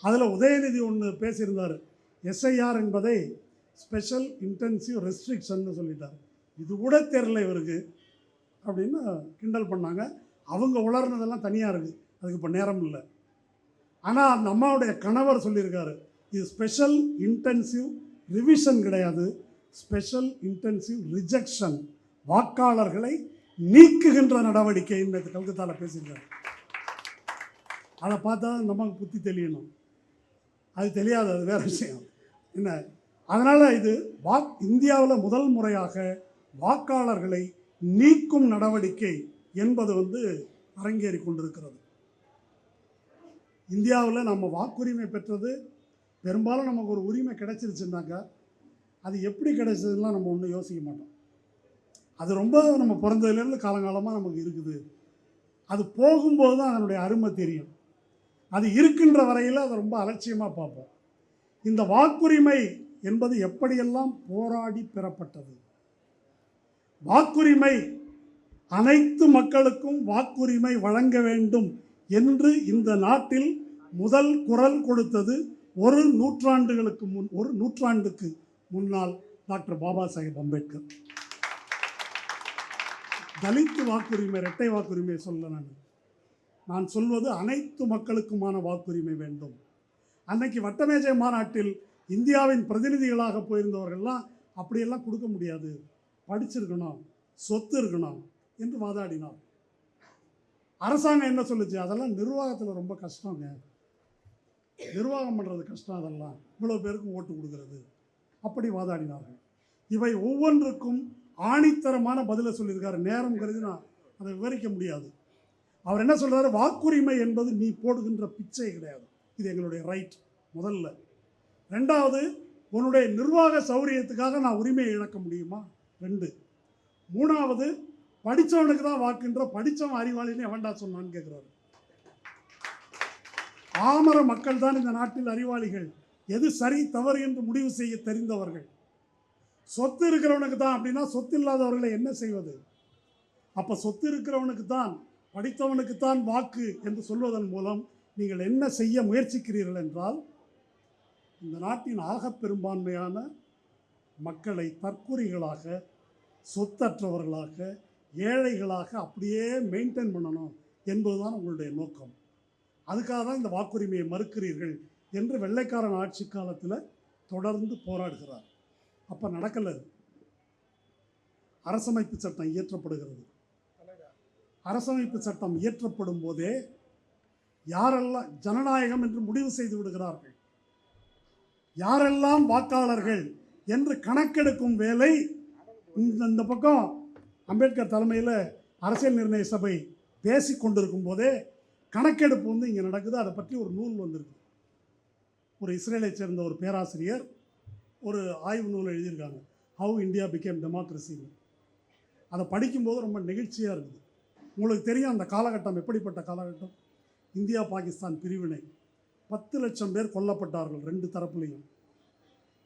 அதில் உதயநிதி ஒன்று பேசியிருந்தார். எஸ்ஐஆர் என்பதை ஸ்பெஷல் இன்டென்சிவ் ரெஸ்ட்ரிக்ஷன்னு சொல்லிட்டார். இது கூட தெரியல இவருக்கு அப்படின்னு கிண்டல் பண்ணாங்க. அவங்க உளர்னதெல்லாம் தனியாக இருக்குது, அதுக்கு இப்போ நேரம் இல்லை. ஆனால் அந்த அம்மாவுடைய கணவர் சொல்லியிருக்காரு, இது ஸ்பெஷல் இன்டென்சிவ் ரிவிஷன் கிடையாது, ஸ்பெஷல் இன்டென்சிவ் ரிஜெக்ஷன், வாக்காளர்களை நீக்குகின்ற நடவடிக்கை இந்த கல்கத்தாவில் பேசியிருக்காரு. அதை பார்த்தா நமக்கு புத்தி தெரியணும். அது தெரியாது, அது வேறு விஷயம் என்ன. அதனால் இது இந்தியாவில் முதல் முறையாக வாக்காளர்களை நீக்கும் நடவடிக்கை என்பது வந்து அரங்கேறி கொண்டிருக்கிறது. இந்தியாவில் நம்ம வாக்குரிமை பெற்றது பெரும்பாலும் நமக்கு ஒரு உரிமை கிடைச்சிருச்சுன்னாக்கா அது எப்படி கிடைச்சதுலாம் நம்ம ஒன்றும் யோசிக்க மாட்டோம். அது ரொம்ப நம்ம பிறந்ததுலேருந்து காலங்காலமாக நமக்கு இருக்குது. அது போகும்போது தான் அதனுடைய அருமை தெரியும். அது இருக்கின்ற வரையில் அதை ரொம்ப அலட்சியமாக பார்ப்போம். இந்த வாக்குரிமை என்பது எப்படியெல்லாம் போராடி பெறப்பட்டது. வாக்குரிமை, அனைத்து மக்களுக்கும் வாக்குரிமை வழங்க வேண்டும் என்று இந்த நாட்டில் முதல் குரல் கொடுத்தது ஒரு நூற்றாண்டுக்கு முன்னால் டாக்டர் பாபா சாஹேப் அம்பேத்கர். தலித்து வாக்குரிமை, இரட்டை வாக்குரிமை சொல்ல நான் சொல்வது அனைத்து மக்களுக்குமான வாக்குரிமை வேண்டும். அன்னைக்கு வட்டமேஜை மாநாட்டில் இந்தியாவின் பிரதிநிதிகளாக போயிருந்தவர்கள்லாம் அப்படியெல்லாம் கொடுக்க முடியாது, படிச்சிருக்கணும், சொத்து இருக்கணும் என்று வாதாடினார். அரசாங்கம் என்ன சொல்லுச்சு? அதெல்லாம் நிர்வாகத்தில் ரொம்ப கஷ்டங்க, நிர்வாகம் பண்ணுறது கஷ்டம், அதெல்லாம் இவ்வளோ பேருக்கு ஓட்டு கொடுக்கறது, அப்படி வாதாடினார்கள். இவை ஒவ்வொன்றுக்கும் ஆணித்தரமான பதிலை சொல்லியிருக்காரு. நேரம் கருதி நான் அதை விவரிக்க முடியாது. அவர் என்ன சொல்கிறாரு? வாக்குரிமை என்பது நீ போடுகின்ற பிச்சை கிடையாது, இது எங்களுடைய ரைட் முதல்ல. ரெண்டாவது, உன்னுடைய நிர்வாக சௌரியத்துக்காக நான் உரிமையை இழக்க முடியுமா? 2. மூணாவது, படித்தவனுக்கு தான் வாக்குன்ற, படித்தவன் அறிவாளின்னு எவன்டா சொன்னான்னு கேட்குறாரு. ஆமர மக்கள் தான் இந்த நாட்டில் அறிவாளிகள், எது சரி தவறு என்று முடிவு செய்ய தெரிந்தவர்கள். சொத்து இருக்கிறவனுக்கு தான் அப்படின்னா சொத்து இல்லாதவர்களை என்ன செய்வது? அப்போ சொத்து இருக்கிறவனுக்கு தான், படித்தவனுக்கு தான் வாக்கு என்று சொல்வதன் மூலம் நீங்கள் என்ன செய்ய முயற்சிக்கிறீர்கள் என்றால், இந்த நாட்டின் ஆகப் பெரும்பான்மையான மக்களை தற்குறிகளாக, சொத்தற்றவர்களாக, ஏழைகளாக அப்படியே மெயின்டைன் பண்ணணும் என்பதுதான் உங்களுடைய நோக்கம். அதுக்காக தான் இந்த வாக்குரிமையை மறுக்கிறீர்கள் என்று வெள்ளைக்காரன் ஆட்சி காலத்தில் தொடர்ந்து போராடுகிறார். அப்போ நடக்கலை. அரசமைப்பு சட்டம் இயற்றப்படுகிறது. அரசமைப்பு சட்டம் இயற்றப்படும் போதே யாரெல்லாம் ஜனநாயகம் என்று முடிவு செய்து விடுகிறார்கள், யாரெல்லாம் வாக்காளர்கள் என்று கணக்கெடுக்கும் வேலை இந்த பக்கம் அம்பேத்கர் தலைமையில் அரசியல் நிர்ணய சபை பேசி கொண்டிருக்கும் போதே கணக்கெடுப்பு இங்கே நடக்குது. அதை பற்றி ஒரு நூல் வந்திருக்கு. ஒரு இஸ்ரேலை சேர்ந்த ஒரு பேராசிரியர் ஒரு ஆய்வு நூல் எழுதியிருக்காங்க, ஹவு இந்தியா பிகேம் டெமோக்ரஸின்னு. அதை படிக்கும்போது ரொம்ப நெகிழ்ச்சியாக இருக்குது. உங்களுக்கு தெரியும் அந்த காலகட்டம் எப்படிப்பட்ட காலகட்டம். இந்தியா பாகிஸ்தான் பிரிவினை, 10 லட்சம் பேர் கொல்லப்பட்டார்கள் 2 தரப்புலையும்.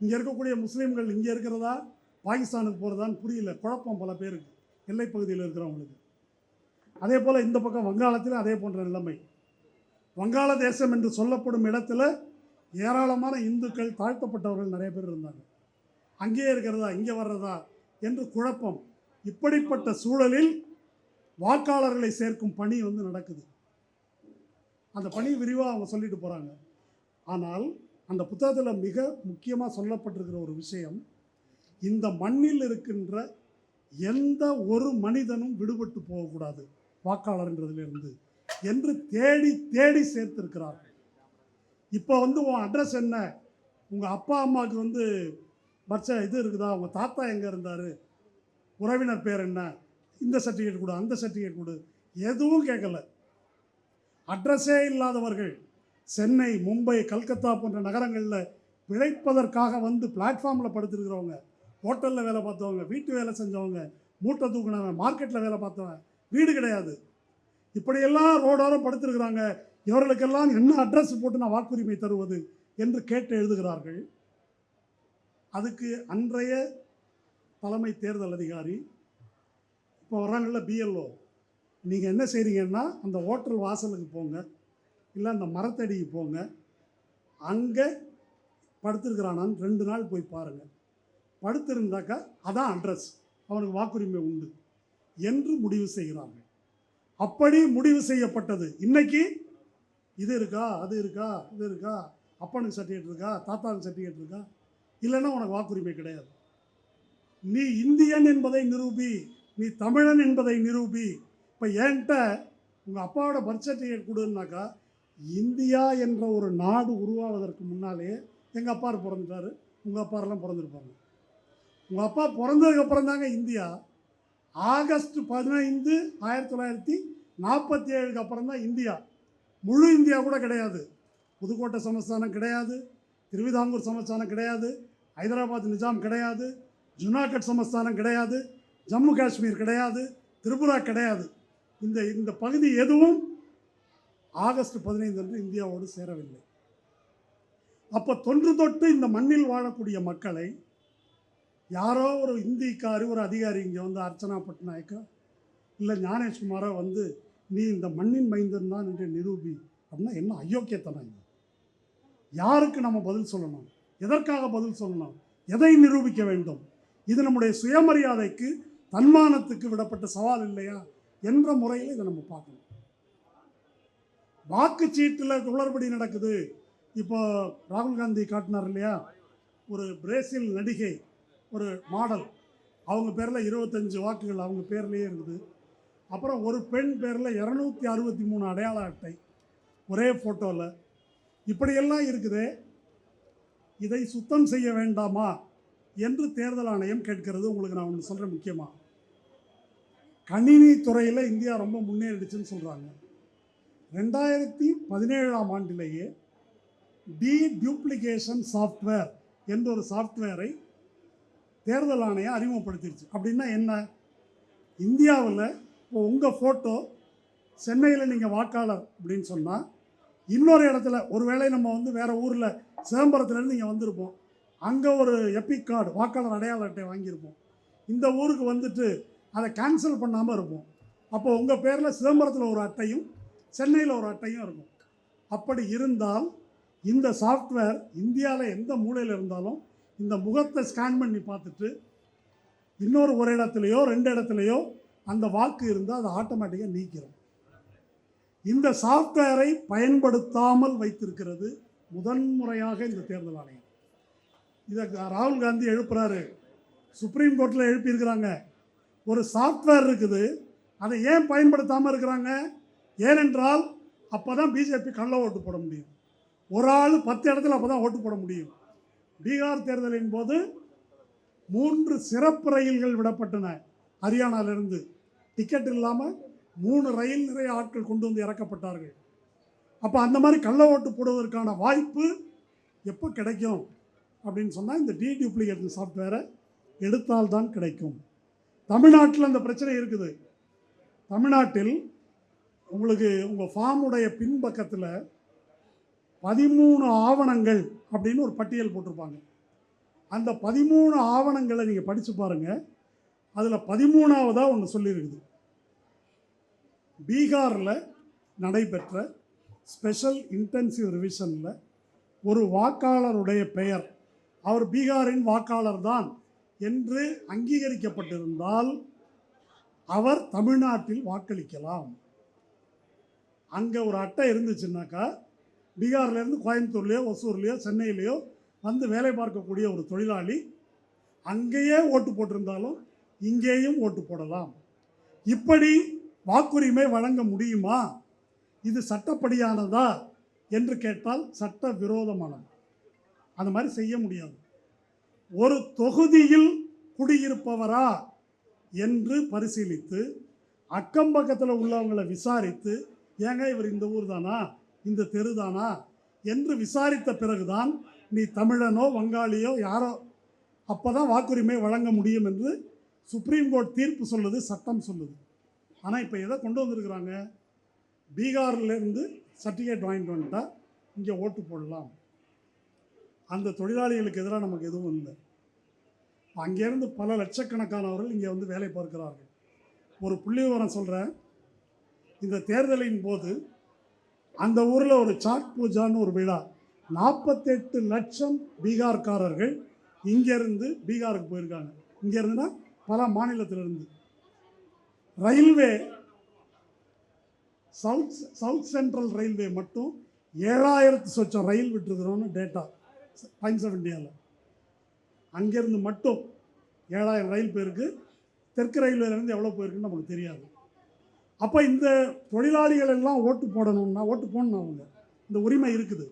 இங்கே இருக்கக்கூடிய முஸ்லீம்கள் இங்கே இருக்கிறதா பாகிஸ்தானுக்கு போகிறதான்னு புரியல, குழப்பம் பல பேருக்கு, எல்லைப்பகுதியில் இருக்கிறவங்களுக்கு. அதே போல் இந்த பக்கம் வங்காளத்தில் அதே போன்ற நிலைமை. வங்காளதேசம் என்று சொல்லப்படும் இடத்துல ஏராளமான இந்துக்கள், தாழ்த்தப்பட்டவர்கள் நிறைய பேர் இருந்தாங்க. அங்கேயே இருக்கிறதா இங்கே வர்றதா என்று குழப்பம். இப்படிப்பட்ட சூழலில் வாக்காளர்களை சேர்க்கும் பணி நடக்குது. அந்த பணி விரிவாக அவங்க சொல்லிட்டு போகிறாங்க. ஆனால் அந்த புத்தகத்தில் மிக முக்கியமாக சொல்லப்பட்டிருக்கிற ஒரு விஷயம், இந்த மண்ணில் இருக்கின்ற எந்த ஒரு மனிதனும் விடுபட்டு போகக்கூடாது வாக்காளர்ன்றதிலிருந்து என்று தேடி தேடி சேர்த்திருக்கிறார்கள். இப்போ உன் அட்ரஸ் என்ன, உங்கள் அப்பா அம்மாவுக்கு இது இருக்குதா, உங்கள் தாத்தா எங்கே இருந்தார், உறவினர் பேர் என்ன, இந்த சர்டிஃபிகேட் கொடு, அந்த சர்டிஃபிகேட் கொடு, எதுவும் கேட்கல. அட்ரஸே இல்லாதவர்கள் சென்னை, மும்பை, கல்கத்தா போன்ற நகரங்களில் பிழைப்பதற்காக பிளாட்ஃபார்மில் படுத்துருக்கிறவங்க, ஹோட்டலில் வேலை பார்த்தவங்க, வீட்டு வேலை செஞ்சவங்க, மூட்டை தூக்குனவன், மார்க்கெட்டில் வேலை பார்த்தவன், வீடு கிடையாது, இப்படியெல்லாம் ரோடோரம் படுத்துருக்குறாங்க. இவர்களுக்கெல்லாம் என்ன அட்ரஸ் போட்டு நான் வாக்குரிமை தருவது என்று கேட்டு எழுதுகிறார்கள். அதுக்கு அன்றைய தலைமை தேர்தல் அதிகாரி, இப்போ வர்றாங்கல்ல பிஎல்ஓ, நீங்கள் என்ன செய்கிறீங்கன்னா அந்த ஹோட்டல் வாசலுக்கு போங்க, இல்லை அந்த மரத்தடிக்கு போங்க, அங்கே படுத்துருக்கிறானான்னு 2 நாள் போய் பாருங்கள். படுத்திருந்தாக்கா அதான் அட்ரஸ், அவனுக்கு வாக்குரிமை உண்டு என்று முடிவு செய்கிறார்கள். அப்படி முடிவு செய்யப்பட்டது. இன்னைக்கு இது இருக்கா, அது இருக்கா, இது இருக்கா, அப்பனுக்கு சர்டிஃபிகேட் இருக்கா, தாத்தாவுக்கு சர்டிஃபிகேட் இருக்கா, இல்லைன்னா உனக்கு வாக்குரிமை கிடையாது. நீ இந்தியன் என்பதை நிரூபி, நீ தமிழன் என்பதை நிரூபி. இப்போ என்கிட்ட உங்கள் அப்பாவோட பர்த் சர்டிஃபிகேட் கொடுன்னாக்கா, இந்தியா என்ற ஒரு நாடு உருவாவதற்கு முன்னாலே எங்கள் அப்பா பிறந்துட்டார், உங்கள் அப்பாரெல்லாம் பிறந்திருப்பாங்க. உங்கள் அப்பா பிறந்ததுக்கப்புறம் தாங்க இந்தியா. ஆகஸ்ட் 15, 1947 அப்புறம் தான் இந்தியா. முழு இந்தியா கூட கிடையாது. புதுக்கோட்டை சமஸ்தானம் கிடையாது, திருவிதாங்கூர் சமஸ்தானம் கிடையாது, ஹைதராபாத் நிஜாம் கிடையாது, ஜுனாகட் சமஸ்தானம் கிடையாது, ஜம்மு காஷ்மீர் கிடையாது, திரிபுரா கிடையாது. இந்த பகுதி எதுவும் ஆகஸ்ட் 15 அன்று இந்தியாவோடு சேரவில்லை. அப்போ தொன்று தொட்டு இந்த மண்ணில் வாழக்கூடிய மக்களை யாரோ ஒரு இந்திக்காரி ஒரு அதிகாரி இங்கே வந்து அர்ச்சனா பட்நாயக்கோ இல்லை ஞானேஷ்குமாரோ வந்து நீ இந்த மண்ணின் மைந்தன் தான் என்று நிரூபி அப்படின்னா என்ன அயோக்கியத்தனம் இது? யாருக்கு நம்ம பதில் சொல்லணும்? எதற்காக பதில் சொல்லணும்? எதை நிரூபிக்க வேண்டும்? இது நம்முடைய சுயமரியாதைக்கு தன்மானத்துக்கு விடப்பட்ட சவால் இல்லையா என்ற முறையில் இதை நம்ம பார்க்கணும். வாக்குச்சீட்டில் குளறுபடி நடக்குது. இப்போ ராகுல் காந்தி காட்டினார் இல்லையா, ஒரு பிரேசில் நடிகை, ஒரு மாடல், அவங்க பேரில் 25 வாக்குகள் அவங்க பேர்லேயே இருக்குது. அப்புறம் ஒரு பெண் பேரில் 263 அடையாள அட்டை ஒரே ஃபோட்டோவில். இப்படியெல்லாம் இருக்குது. இதை சுத்தம் செய்ய வேண்டாமா என்று தேர்தல் ஆணையம் கேட்கிறது. உங்களுக்கு நான் ஒன்று சொல்கிறேன். முக்கியமாக கணினி துறையில் இந்தியா ரொம்ப முன்னேறிடுச்சுன்னு சொல்கிறாங்க. 2017ஆம் ஆண்டிலேயே டூப்ளிகேஷன் சாஃப்ட்வேர் என்ற ஒரு சாஃப்ட்வேரை தேர்தல் ஆணையம் அறிமுகப்படுத்திடுச்சு. அப்படின்னா என்ன? இந்தியாவில் இப்போ உங்கள் ஃபோட்டோ சென்னையில் நீங்கள் வாக்காளர் அப்படின்னு சொன்னால், இன்னொரு இடத்துல ஒருவேளை நம்ம வந்து வேறு ஊரில் சிதம்பரத்துலேருந்து இங்கே வந்திருப்போம், அங்கே ஒரு எபிக் கார்டு வாக்காளர் அடையாள அட்டை வாங்கியிருப்போம், இந்த ஊருக்கு வந்துட்டு அதை கேன்சல் பண்ணாமல் இருப்போம். அப்போ உங்கள் பேரில் சிதம்பரத்தில் ஒரு அட்டையும் சென்னையில் ஒரு அட்டையும் இருக்கும். அப்படி இருந்தால் இந்த சாஃப்ட்வேர் இந்தியாவில் எந்த மூலையில் இருந்தாலும் இந்த முகத்தை ஸ்கேன் பண்ணி பார்த்துட்டு இன்னொரு ஒரு இடத்துலையோ 2 இடத்துலையோ அந்த வாக்கு இருந்தால் அதை ஆட்டோமேட்டிக்காக நீக்கிறோம். இந்த சாஃப்ட்வேரை பயன்படுத்தாமல் வைத்திருக்கிறது முதன்முறையாக இந்த தேர்தல் ஆணையம். இதை ராகுல் காந்தி எழுப்புறாரு, சுப்ரீம் கோர்ட்டில் எழுப்பியிருக்கிறாங்க. ஒரு சாஃப்ட்வேர் இருக்குது, அதை ஏன் பயன்படுத்தாமல் இருக்கிறாங்க? ஏனென்றால் அப்போ தான் பிஜேபி கள்ள ஓட்டு போட முடியும். ஒரு ஆள் 10 இடத்துல அப்போ தான் ஓட்டு போட முடியும். பீகார் தேர்தலின் போது 3 சிறப்பு ரயில்கள் விடப்பட்டன. ஹரியானாவிலிருந்து டிக்கெட் இல்லாமல் 3 ரயில் நிறைய ஆட்கள் கொண்டு வந்து இறக்கப்பட்டார்கள். அப்போ அந்த மாதிரி கள்ள ஓட்டு போடுவதற்கான வாய்ப்பு எப்போ கிடைக்கும் அப்படின்னு சொன்னால் இந்த டூப்ளிகேஷன் சாஃப்ட்வேரை எடுத்தால்தான் கிடைக்கும். தமிழ்நாட்டில் அந்த பிரச்சனை இருக்குது. தமிழ்நாட்டில் உங்களுக்கு உங்கள் ஃபார்முடைய பின்பக்கத்தில் 13 ஆவணங்கள் அப்படின்னு ஒரு பட்டியல் போட்டிருப்பாங்க. அந்த 13 ஆவணங்களை நீங்கள் படித்து பாருங்கள். அதில் 13ஆவதாக ஒன்று சொல்லியிருக்குது. பீகாரில் நடைபெற்ற ஸ்பெஷல் இன்டென்சிவ் ரிவிஷனில் ஒரு வாக்காளருடைய பெயர், அவர் பீகாரின் வாக்காளர் தான் என்று அங்கீகரிக்கப்பட்டிருந்தால் அவர் தமிழ்நாட்டில் வாக்களிக்கலாம். அங்கே ஒரு அட்டை இருந்துச்சுன்னாக்கா, பீகார்லேருந்து கோயம்புத்தூர்லேயோ ஒசூர்லேயோ சென்னையிலையோ வந்து வேலை பார்க்கக்கூடிய ஒரு தொழிலாளி அங்கேயே ஓட்டு போட்டிருந்தாலும் இங்கேயும் ஓட்டு போடலாம். இப்படி வாக்குரிமை வழங்க முடியுமா? இது சட்டப்படியானதா என்று கேட்டால் சட்ட விரோதமானது. அந்த மாதிரி செய்ய முடியாது. ஒரு தொகுதியில் குடியிருப்பவரா என்று பரிசீலித்து அக்கம்பக்கத்தில் உள்ளவங்களை விசாரித்து, ஏங்க இவர் இந்த ஊர் தானா, இந்த தெரு தானா என்று விசாரித்த பிறகுதான் நீ தமிழனோ வங்காளியோ யாரோ அப்போ தான் வாக்குரிமை வழங்க முடியும் என்று சுப்ரீம் கோர்ட் தீர்ப்பு சொல்லுது, சட்டம் சொல்லுது. ஆனால் இப்போ எதை கொண்டு வந்திருக்கிறாங்க? பீகார்லேருந்து சர்டிஃபிகேட் வாங்கிட்டு வந்துட்டா இங்கே ஓட்டு போடலாம். அந்த தொழிலாளிகளுக்கு எதிராக நமக்கு எதுவும் இல்லை. அங்கேருந்து பல லட்சக்கணக்கானவர்கள் இங்கே வந்து வேலை பார்க்கிறார்கள். ஒரு புள்ளி விவரம் சொல்கிறேன். இந்த தேர்தலின் போது அந்த ஊரில் ஒரு சாட் பூஜான்னு ஒரு விழா, 48 லட்சம் பீகார்காரர்கள் இங்கேருந்து பீகாருக்கு போயிருக்காங்க. இங்கேருந்துன்னா பல மாநிலத்திலிருந்து. ரயில்வே சவுத் சென்ட்ரல் ரயில்வே மட்டும் 7000 சொச்சம் ரயில் விட்டுருக்குறோன்னு டேட்டா டைம்ஸ் ஆஃப் இந்தியாவில். அங்கேருந்து மட்டும் 7000 ரயில் போயிருக்கு. தெற்கு ரயில்வேலேருந்து எவ்வளோ போயிருக்குன்னு நமக்கு தெரியாது. அப்போ இந்த தொழிலாளிகள் எல்லாம் ஓட்டு போடணும்னா ஓட்டு போடணும். அவங்க இந்த உரிமை இருக்குது.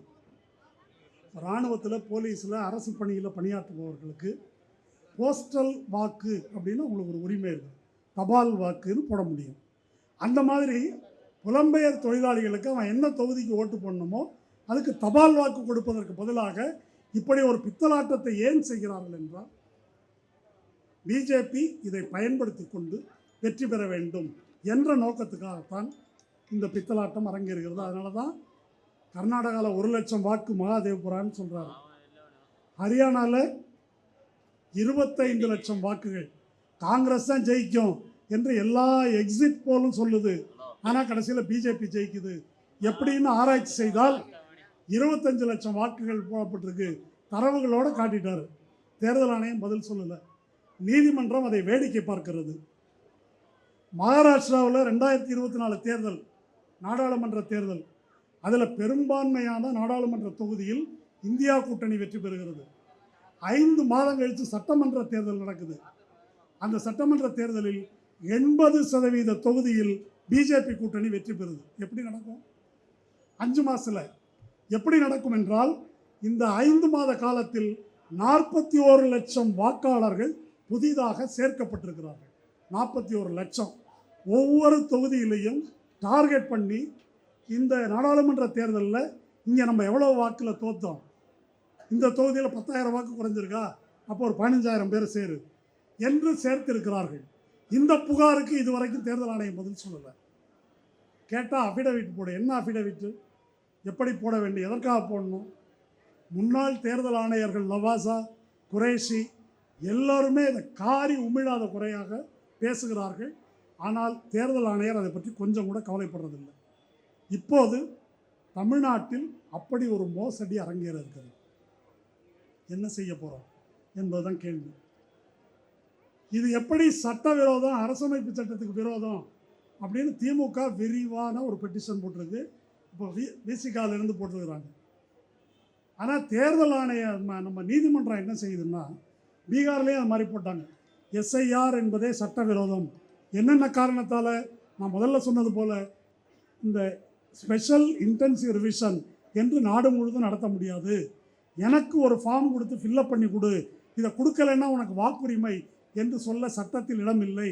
இராணுவத்தில், போலீஸில், அரசு பணியில் பணியாற்றுபவர்களுக்கு போஸ்டல் வாக்கு அப்படின்னு உங்களுக்கு ஒரு உரிமை இருக்குது. தபால் வாக்குன்னு போட முடியும். அந்த மாதிரி புலம்பெயர் தொழிலாளிகளுக்கு அவன் என்ன தொகுதிக்கு ஓட்டு போடணுமோ அதுக்கு தபால் வாக்கு கொடுப்பதற்கு பதிலாக இப்படி ஒரு பித்தலாட்டத்தை ஏன் செய்கிறார்கள் என்றால், பிஜேபி இதை பயன்படுத்தி கொண்டு வெற்றி பெற வேண்டும் என்ற நோக்கத்துக்காகத்தான் இந்த பித்தலாட்டம் அரங்கேறுகிறது. அதனால தான் கர்நாடகாவில் 1,00,000 வாக்கு மகாதேவ்புரான்னு சொல்கிறாரு. ஹரியானாவில் 25 லட்சம் வாக்குகள். காங்கிரஸ் தான் ஜெயிக்கும் என்று எல்லா எக்ஸிட் போலும் சொல்லுது. ஆனால் கடைசியில் பிஜேபி ஜெயிக்குது. எப்படின்னு ஆராய்ச்சி செய்தால் 25 லட்சம் வாக்குகள் போடப்பட்டிருக்கு. தரவுகளோடு காட்டிட்டார். தேர்தல் ஆணையம் பதில் சொல்லலை. நீதிமன்றம் அதை வேடிக்கை பார்க்கிறது. மகாராஷ்டிராவில் 2024 தேர்தல், நாடாளுமன்ற தேர்தல், அதில் பெரும்பான்மையான நாடாளுமன்ற தொகுதியில் இந்தியா கூட்டணி வெற்றி பெறுகிறது. 5 மாதம் கழித்து சட்டமன்ற தேர்தல் நடக்குது. அந்த சட்டமன்ற தேர்தலில் 80% தொகுதியில் பிஜேபி கூட்டணி வெற்றி பெறுது. எப்படி நடக்கும்? 5 மாதத்தில் எப்படி நடக்கும் என்றால், இந்த 5 மாத காலத்தில் 41 லட்சம் வாக்காளர்கள் புதிதாக சேர்க்கப்பட்டிருக்கிறார்கள். 41 லட்சம். ஒவ்வொரு தொகுதியிலையும் டார்கெட் பண்ணி, இந்த நாடாளுமன்ற தேர்தலில் இங்கே நம்ம எவ்வளோ வாக்கில் தோற்றோம், இந்த தொகுதியில் 10,000 வாக்கு குறைஞ்சிருக்கா, அப்போ ஒரு 15,000 பேர் சேரு என்று சேர்த்திருக்கிறார்கள். இந்த புகாருக்கு இதுவரைக்கும் தேர்தல் ஆணையம் பதில் சொல்லலை. கேட்டால் அஃபிடவிட் போட. என்ன அஃபிடவிட்டு? எப்படி போட வேண்டும், எதற்காக போடணும்? முன்னாள் தேர்தல் ஆணையர்கள் லவாசா, குரேஷி எல்லோருமே இதை காரி உமிழாத குறையாக பேசுகிறார்கள். ஆனால் தேர்தல் ஆணையர் அதை பற்றி கொஞ்சம் கூட கவலைப்படுறதில்லை. இப்போது தமிழ்நாட்டில் அப்படி ஒரு மோசடி அரங்கேற இருக்கிறது. என்ன செய்ய போகிறோம் என்பதுதான் கேள்வி. இது எப்படி சட்டவிரோதம், அரசமைப்பு சட்டத்துக்கு விரோதம் அப்படின்னு திமுக விரிவான ஒரு பெட்டிஷன் போட்டிருக்கு. இப்போ விசிகாலிருந்து போட்டிருக்கிறாங்க. ஆனால் தேர்தல் ஆணையம், நம்ம நீதிமன்றம் என்ன செய்யுதுன்னா, பீகார்லேயே அது மாதிரி போட்டாங்க. எஸ்ஐஆர் என்பதே சட்டவிரோதம். என்னென்ன காரணத்தால்? நான் முதல்ல சொன்னது போல், இந்த ஸ்பெஷல் இன்டென்சிவ் ரிவிஷன் என்று நாடு முழுதும் நடத்த முடியாது. எனக்கு ஒரு ஃபார்ம் கொடுத்து ஃபில்லப் பண்ணி கொடு, இதை கொடுக்கலைன்னா உனக்கு வாக்குரிமை என்று சொல்ல சட்டத்தில் இடம் இல்லை.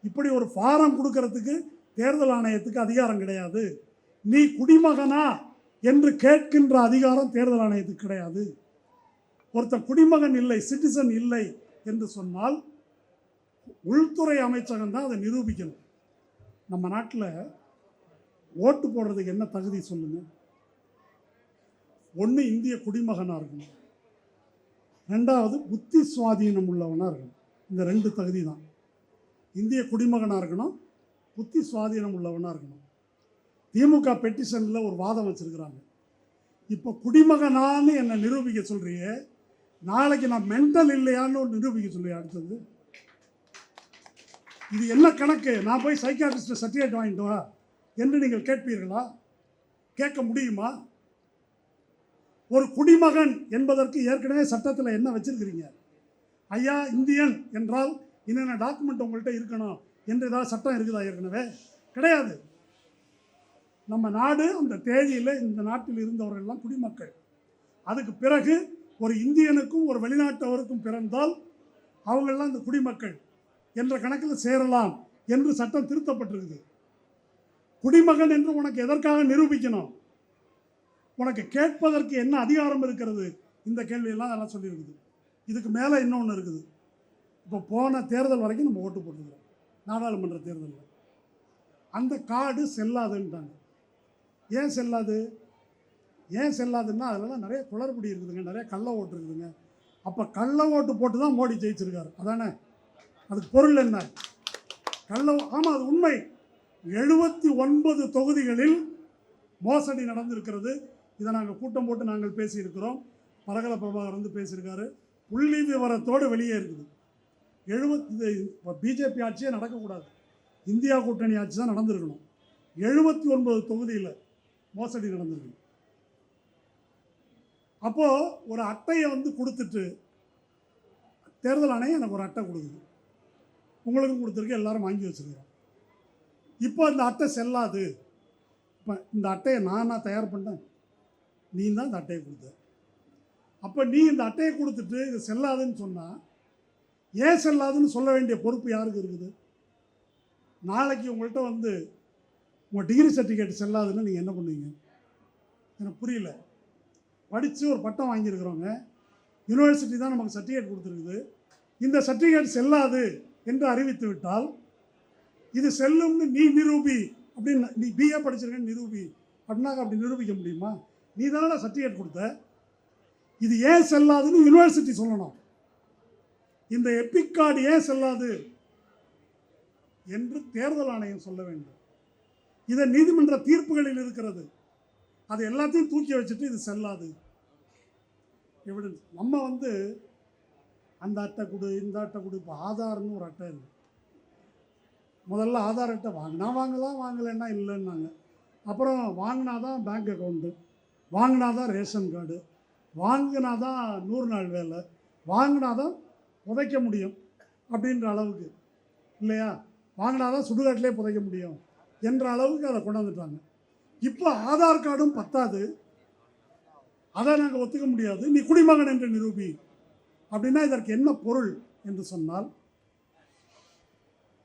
இப்படி ஒரு ஃபாரம் கொடுக்கறதுக்கு தேர்தல் ஆணையத்துக்கு அதிகாரம் கிடையாது. நீ குடிமகனா என்று கேட்கின்ற அதிகாரம் தேர்தல் ஆணையத்துக்கு கிடையாது. ஒருத்தர் குடிமகன் இல்லை, சிட்டிசன் இல்லை என்று சொன்னால் உள்துறை அமைச்சகம் தான் அதை நிரூபிக்கணும். நம்ம நாட்டில் ஓட்டு போடுறதுக்கு என்ன தகுதி சொல்லுங்கள்? ஒன்று இந்திய குடிமகனாக இருக்கணும், 2வது புத்தி சுவாதீனம் உள்ளவனாக இருக்கணும். இந்த 2 தகுதி தான். இந்திய குடிமகனாக இருக்கணும், புத்தி சுவாதீனம் உள்ளவனாக இருக்கணும். திமுக பெட்டிஷனில் ஒரு வாதம் வச்சுருக்கிறாங்க. இப்போ குடிமகனான்னு என்னை நிரூபிக்க சொல்கிறியே, நாளைக்கு நான் மென்டல் இல்லையான்னு நிரூபிக்க சொல்லியா? அடுத்தது இது என்ன கணக்கு? நான் போய் சைக்காட்ரிஸ்ட்டை சர்டிஃபிகேட் வாங்கிட்டு வா என்று நீங்கள் கேட்பீர்களா? கேட்க முடியுமா? ஒரு குடிமகன் என்பதற்கு ஏற்கனவே சட்டத்தில் என்ன வச்சிருக்கிறீங்க? ஐயா இந்தியன் என்றால் என்னென்ன டாக்குமெண்ட் உங்கள்கிட்ட இருக்கணும் என்று ஏதாவது சட்டம் இருக்குதா? ஏற்கனவே கிடையாது. நம்ம நாடு அந்த தேதியில் இந்த நாட்டில் இருந்தவர்கள்லாம் குடிமக்கள். அதுக்கு பிறகு ஒரு இந்தியனுக்கும் ஒரு வெளிநாட்டவருக்கும் பிறந்தால் அவங்களெல்லாம் இந்த குடிமக்கள் என்ற கணக்கில் சேரலாம் என்று சட்டம் திருத்தப்பட்டிருக்குது. குடிமகன் என்று உனக்கு எதற்காக நிரூபிக்கணும்? உனக்கு கேட்பதற்கு என்ன அதிகாரம் இருக்கிறது? இந்த கேள்வியெல்லாம் அதெல்லாம் சொல்லியிருக்குது. இதுக்கு மேலே இன்னொன்று இருக்குது. இப்போ போன தேர்தல் வரைக்கும் நம்ம ஓட்டு போட்டுக்கிறோம். நாடாளுமன்ற தேர்தலில் அந்த கார்டு செல்லாதுன்ட்டாங்க. ஏன் செல்லாது? ஏன் செல்லாதுன்னா அதிலலாம் நிறைய குளறுபடி இருக்குதுங்க, நிறைய கள்ள ஓட்டு இருக்குதுங்க. அப்போ கள்ள ஓட்டு போட்டு தான் மோடி ஜெயிச்சிருக்காரு, அதானே? அதுக்கு பொருள் என்ன? ஆமாம், அது உண்மை. 79 தொகுதிகளில் மோசடி நடந்திருக்கிறது. இதை நாங்கள் கூட்டம் போட்டு நாங்கள் பேசியிருக்கிறோம். பரகல பிரபாகர் வந்து பேசியிருக்காரு. புள்ளி விவரத்தோடு வெளியே இருக்குது. பிஜேபி ஆட்சியே நடக்கக்கூடாது, இந்தியா கூட்டணி ஆட்சி தான் நடந்திருக்கணும். 79 தொகுதியில் மோசடி நடந்திருக்கு. அப்போது ஒரு அட்டையை வந்து கொடுத்துட்டு, தேர்தல் ஆணையம் எனக்கு ஒரு அட்டை கொடுக்குது, உங்களுக்கும் கொடுத்துருக்கு, எல்லாரும் வாங்கி வச்சுருக்கிறோம். இப்போ இந்த அட்டை செல்லாது. இப்போ இந்த அட்டையை நானாக தயார் பண்ணேன், நீ தான் இந்த அட்டையை கொடுத்த. அப்போ நீ இந்த அட்டையை கொடுத்துட்டு இது செல்லாதுன்னு சொன்னால், ஏன் செல்லாதுன்னு சொல்ல வேண்டிய பொறுப்பு யாருக்கு இருக்குது? நாளைக்கு உங்கள்கிட்ட வந்து உங்கள் டிகிரி சர்டிஃபிகேட் செல்லாதுன்னு நீங்கள் என்ன பண்ணுவீங்க? எனக்கு புரியல. படித்து ஒரு பட்டம் வாங்கியிருக்கிறோங்க, யூனிவர்சிட்டி தான் நமக்கு சர்டிஃபிகேட் கொடுத்துருக்குது. இந்த சர்டிஃபிகேட் செல்லாது என்று அறிவித்து விட்டால், இது செல்லும்னு நீ நிரூபி அப்படின்னு, நீ பிஏ படிச்சிருக்கேன்னு நிரூபி அப்படின்னா அப்படி நிரூபிக்க முடியுமா? நீ தானே சர்டிஃபிகேட் கொடுத்த, இது ஏன் செல்லாதுன்னு யூனிவர்சிட்டி சொல்லணும். இந்த எபிக் கார்டு ஏன் செல்லாது என்று தேர்தல் ஆணையம் சொல்ல வேண்டும். இதை நீதிமன்ற தீர்ப்புகளில் இருக்கிறது. அது எல்லாத்தையும் தூக்கி வச்சுட்டு இது செல்லாது எவிடன்ஸ். நம்ம அந்த அட்டை கொடு, இந்த அட்டை கொடு. இப்போ ஆதார்னு ஒரு அட்டை இருக்குது. முதல்ல ஆதார் அட்டை வாங்கினா வாங்கலாம், வாங்கலைன்னா இல்லைன்னாங்க. அப்புறம் வாங்கினா தான் பேங்க் அக்கௌண்ட்டு, வாங்கினா தான் ரேஷன் கார்டு, வாங்கினா தான் 100 நாள் வேலை, வாங்கினா தான் புதைக்க முடியும் அப்படின்ற அளவுக்கு இல்லையா, வாங்கினா தான் சுடுகாட்டிலே புதைக்க முடியும் என்ற அளவுக்கு அதை கொண்டு வந்துட்டாங்க. இப்போ ஆதார் கார்டும் பத்தாது, அதை நாங்கள் ஒத்துக்க முடியாது, நீ குடிமகன் என்று நிரூபி அப்படின்னா இதற்கு என்ன பொருள் என்று சொன்னால்,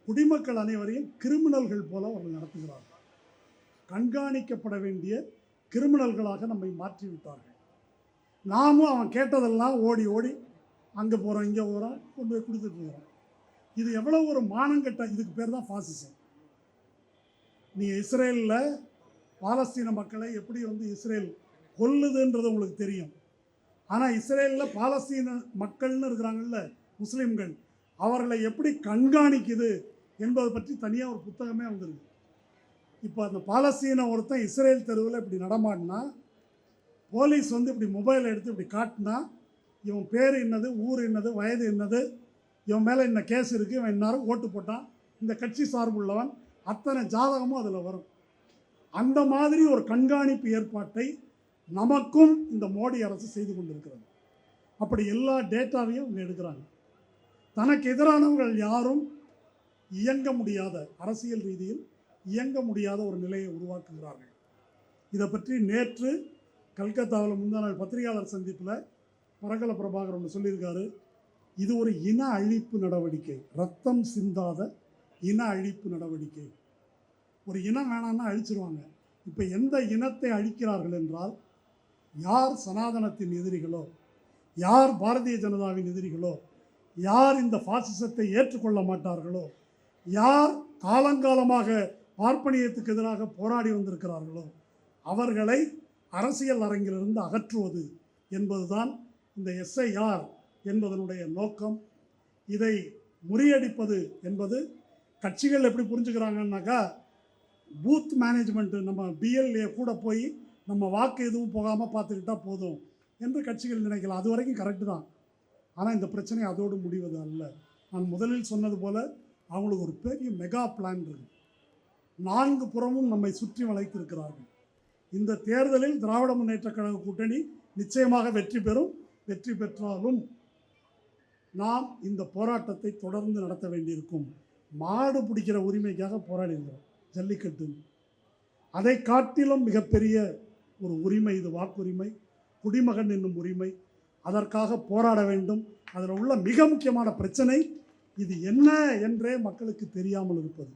குடிமக்கள் அனைவரையும் கிரிமினல்கள் போல அவர்கள் நடத்துகிறார்கள். கண்காணிக்கப்பட வேண்டிய கிரிமினல்களாக நம்மை மாற்றிவிட்டார்கள். நாமும் அவன் கேட்டதெல்லாம் ஓடி ஓடி அங்கே போகிறோம், இங்கே போகிறோம், கொண்டு போய் கொடுத்துட்டு இருக்கிறோம். இது எவ்வளோ ஒரு மானங்கட்ட, இதுக்கு பேர் தான் ஃபாசிசம். நீங்கள் இஸ்ரேலில் பாலஸ்தீன மக்களை எப்படி இஸ்ரேல் கொல்லுதுன்றது உங்களுக்கு தெரியும். ஆனால் இஸ்ரேலில் பாலஸ்தீன மக்கள்னு இருக்கிறாங்கல்ல, முஸ்லீம்கள், அவர்களை எப்படி கண்காணிக்குது என்பதை பற்றி தனியாக ஒரு புத்தகமே வந்துருக்கு. இப்போ அந்த பாலஸ்தீன ஒருத்தன் இஸ்ரேல் தெருவில் இப்படி நடமாடினா, போலீஸ் இப்படி மொபைலை எடுத்து இப்படி காட்டினா, இவன் பேர் என்னது, ஊர் என்னது, வயது என்னது, இவன் மேலே என்ன கேஸ் இருக்குது, இவன் இன்னாரும் ஓட்டு போட்டான், இந்த கட்சி சார்புள்ளவன், அத்தனை ஜாதகமும் அதில் வரும். அந்த மாதிரி ஒரு கண்காணிப்பு ஏற்பாட்டை நமக்கும் இந்த மோடி அரசு செய்து கொண்டிருக்கிறது. அப்படி எல்லா டேட்டாவையும் அவங்க எடுக்கிறாங்க. தனக்கு எதிரானவர்கள் யாரும் இயங்க முடியாத, அரசியல் ரீதியில் இயங்க முடியாத ஒரு நிலையை உருவாக்குகிறார்கள். இதை பற்றி நேற்று கல்கத்தாவில் முந்தா நாள் பத்திரிகையாளர் சந்திப்பில் பரகல பிரபாகர் ஒன்று சொல்லியிருக்காரு. இது ஒரு இன அழிப்பு நடவடிக்கை, ரத்தம் சிந்தாத இன அழிப்பு நடவடிக்கை. ஒரு இனம் வேணான்னா அழிச்சிருவாங்க. இப்போ எந்த இனத்தை அழிக்கிறார்கள் என்றால், யார் சனாதனத்தின் எதிரிகளோ, யார் பாரதிய ஜனதாவின் எதிரிகளோ, யார் இந்த பாசிசத்தை ஏற்றுக்கொள்ள மாட்டார்களோ, யார் காலங்காலமாக பார்ப்பனியத்துக்கு எதிராக போராடி வந்திருக்கிறார்களோ, அவர்களை அரசியல் அரங்கிலிருந்து அகற்றுவது என்பதுதான் இந்த SIR என்பதனுடைய நோக்கம். இதை முறியடிப்பது என்பது கட்சிகள் எப்படி புரிஞ்சுக்கிறாங்கன்னாக்கா, பூத் மேனேஜ்மெண்ட்டு, நம்ம BLA கூட போய் நம்ம வாக்கு எதுவும் போகாமல் பார்த்துக்கிட்டா போதும் என்று கட்சிகள் நினைக்கலாம். அது வரைக்கும் கரெக்டு தான். ஆனால் இந்த பிரச்சனை அதோடு முடிவது அல்ல. நான் முதலில் சொன்னது போல் அவங்களுக்கு ஒரு பெரிய மெகா பிளான் இருக்குது. 4 புறமும் நம்மை சுற்றி வளைத்திருக்கிறார்கள். இந்த தேர்தலில் திராவிட முன்னேற்ற கழக கூட்டணி நிச்சயமாக வெற்றி பெறும். வெற்றி பெற்றாலும் நாம் இந்த போராட்டத்தை தொடர்ந்து நடத்த வேண்டியிருக்கும். மாடு பிடிக்கிற உரிமைக்காக போராடினோம், ஜல்லிக்கட்டு. அதை காட்டிலும் மிகப்பெரிய ஒரு உரிமை இது, வாக்குரிமை, குடிமகன் என்னும் உரிமை. அதற்காக போராட வேண்டும். அதில் உள்ள மிக முக்கியமான பிரச்சனை இது என்ன என்றே மக்களுக்கு தெரியாமல் இருப்பது.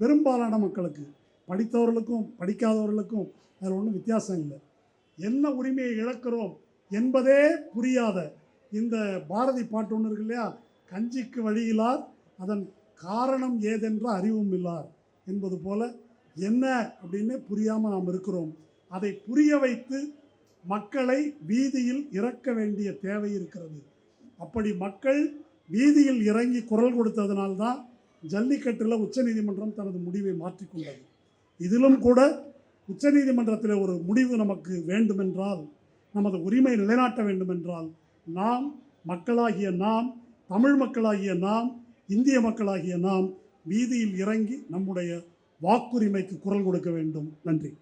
பெரும்பாலான மக்களுக்கு, படித்தவர்களுக்கும் படிக்காதவர்களுக்கும் அதில் ஒன்றும் வித்தியாசம் இல்லை. என்ன உரிமையை இழக்கிறோம் என்பதே புரியாத இந்த பாரதி பாட்டு ஒன்று இருக்கு இல்லையா, கஞ்சிக்கு வழியிலார் அதன் காரணம் ஏதென்ற அறிவும் இல்லார் என்பது போல என்ன அப்படின்னு புரியாமல் நாம் இருக்கிறோம். அதை புரிய வைத்து மக்களை வீதியில் இறக்க வேண்டிய தேவை இருக்கிறது. அப்படி மக்கள் வீதியில் இறங்கி குரல் கொடுத்ததனால்தான் ஜல்லிக்கட்டில் உச்சநீதிமன்றம் தனது முடிவை மாற்றிக்கொண்டது. இதிலும் கூட உச்சநீதிமன்றத்தில் ஒரு முடிவு நமக்கு வேண்டுமென்றால், நமது உரிமை நிலைநாட்ட வேண்டுமென்றால், நாம் மக்களாகிய நாம், தமிழ் மக்களாகிய நாம், இந்திய மக்களாகிய நாம் வீதியில் இறங்கி நம்முடைய வாக்குரிமைக்கு குரல் கொடுக்க வேண்டும். நன்றி.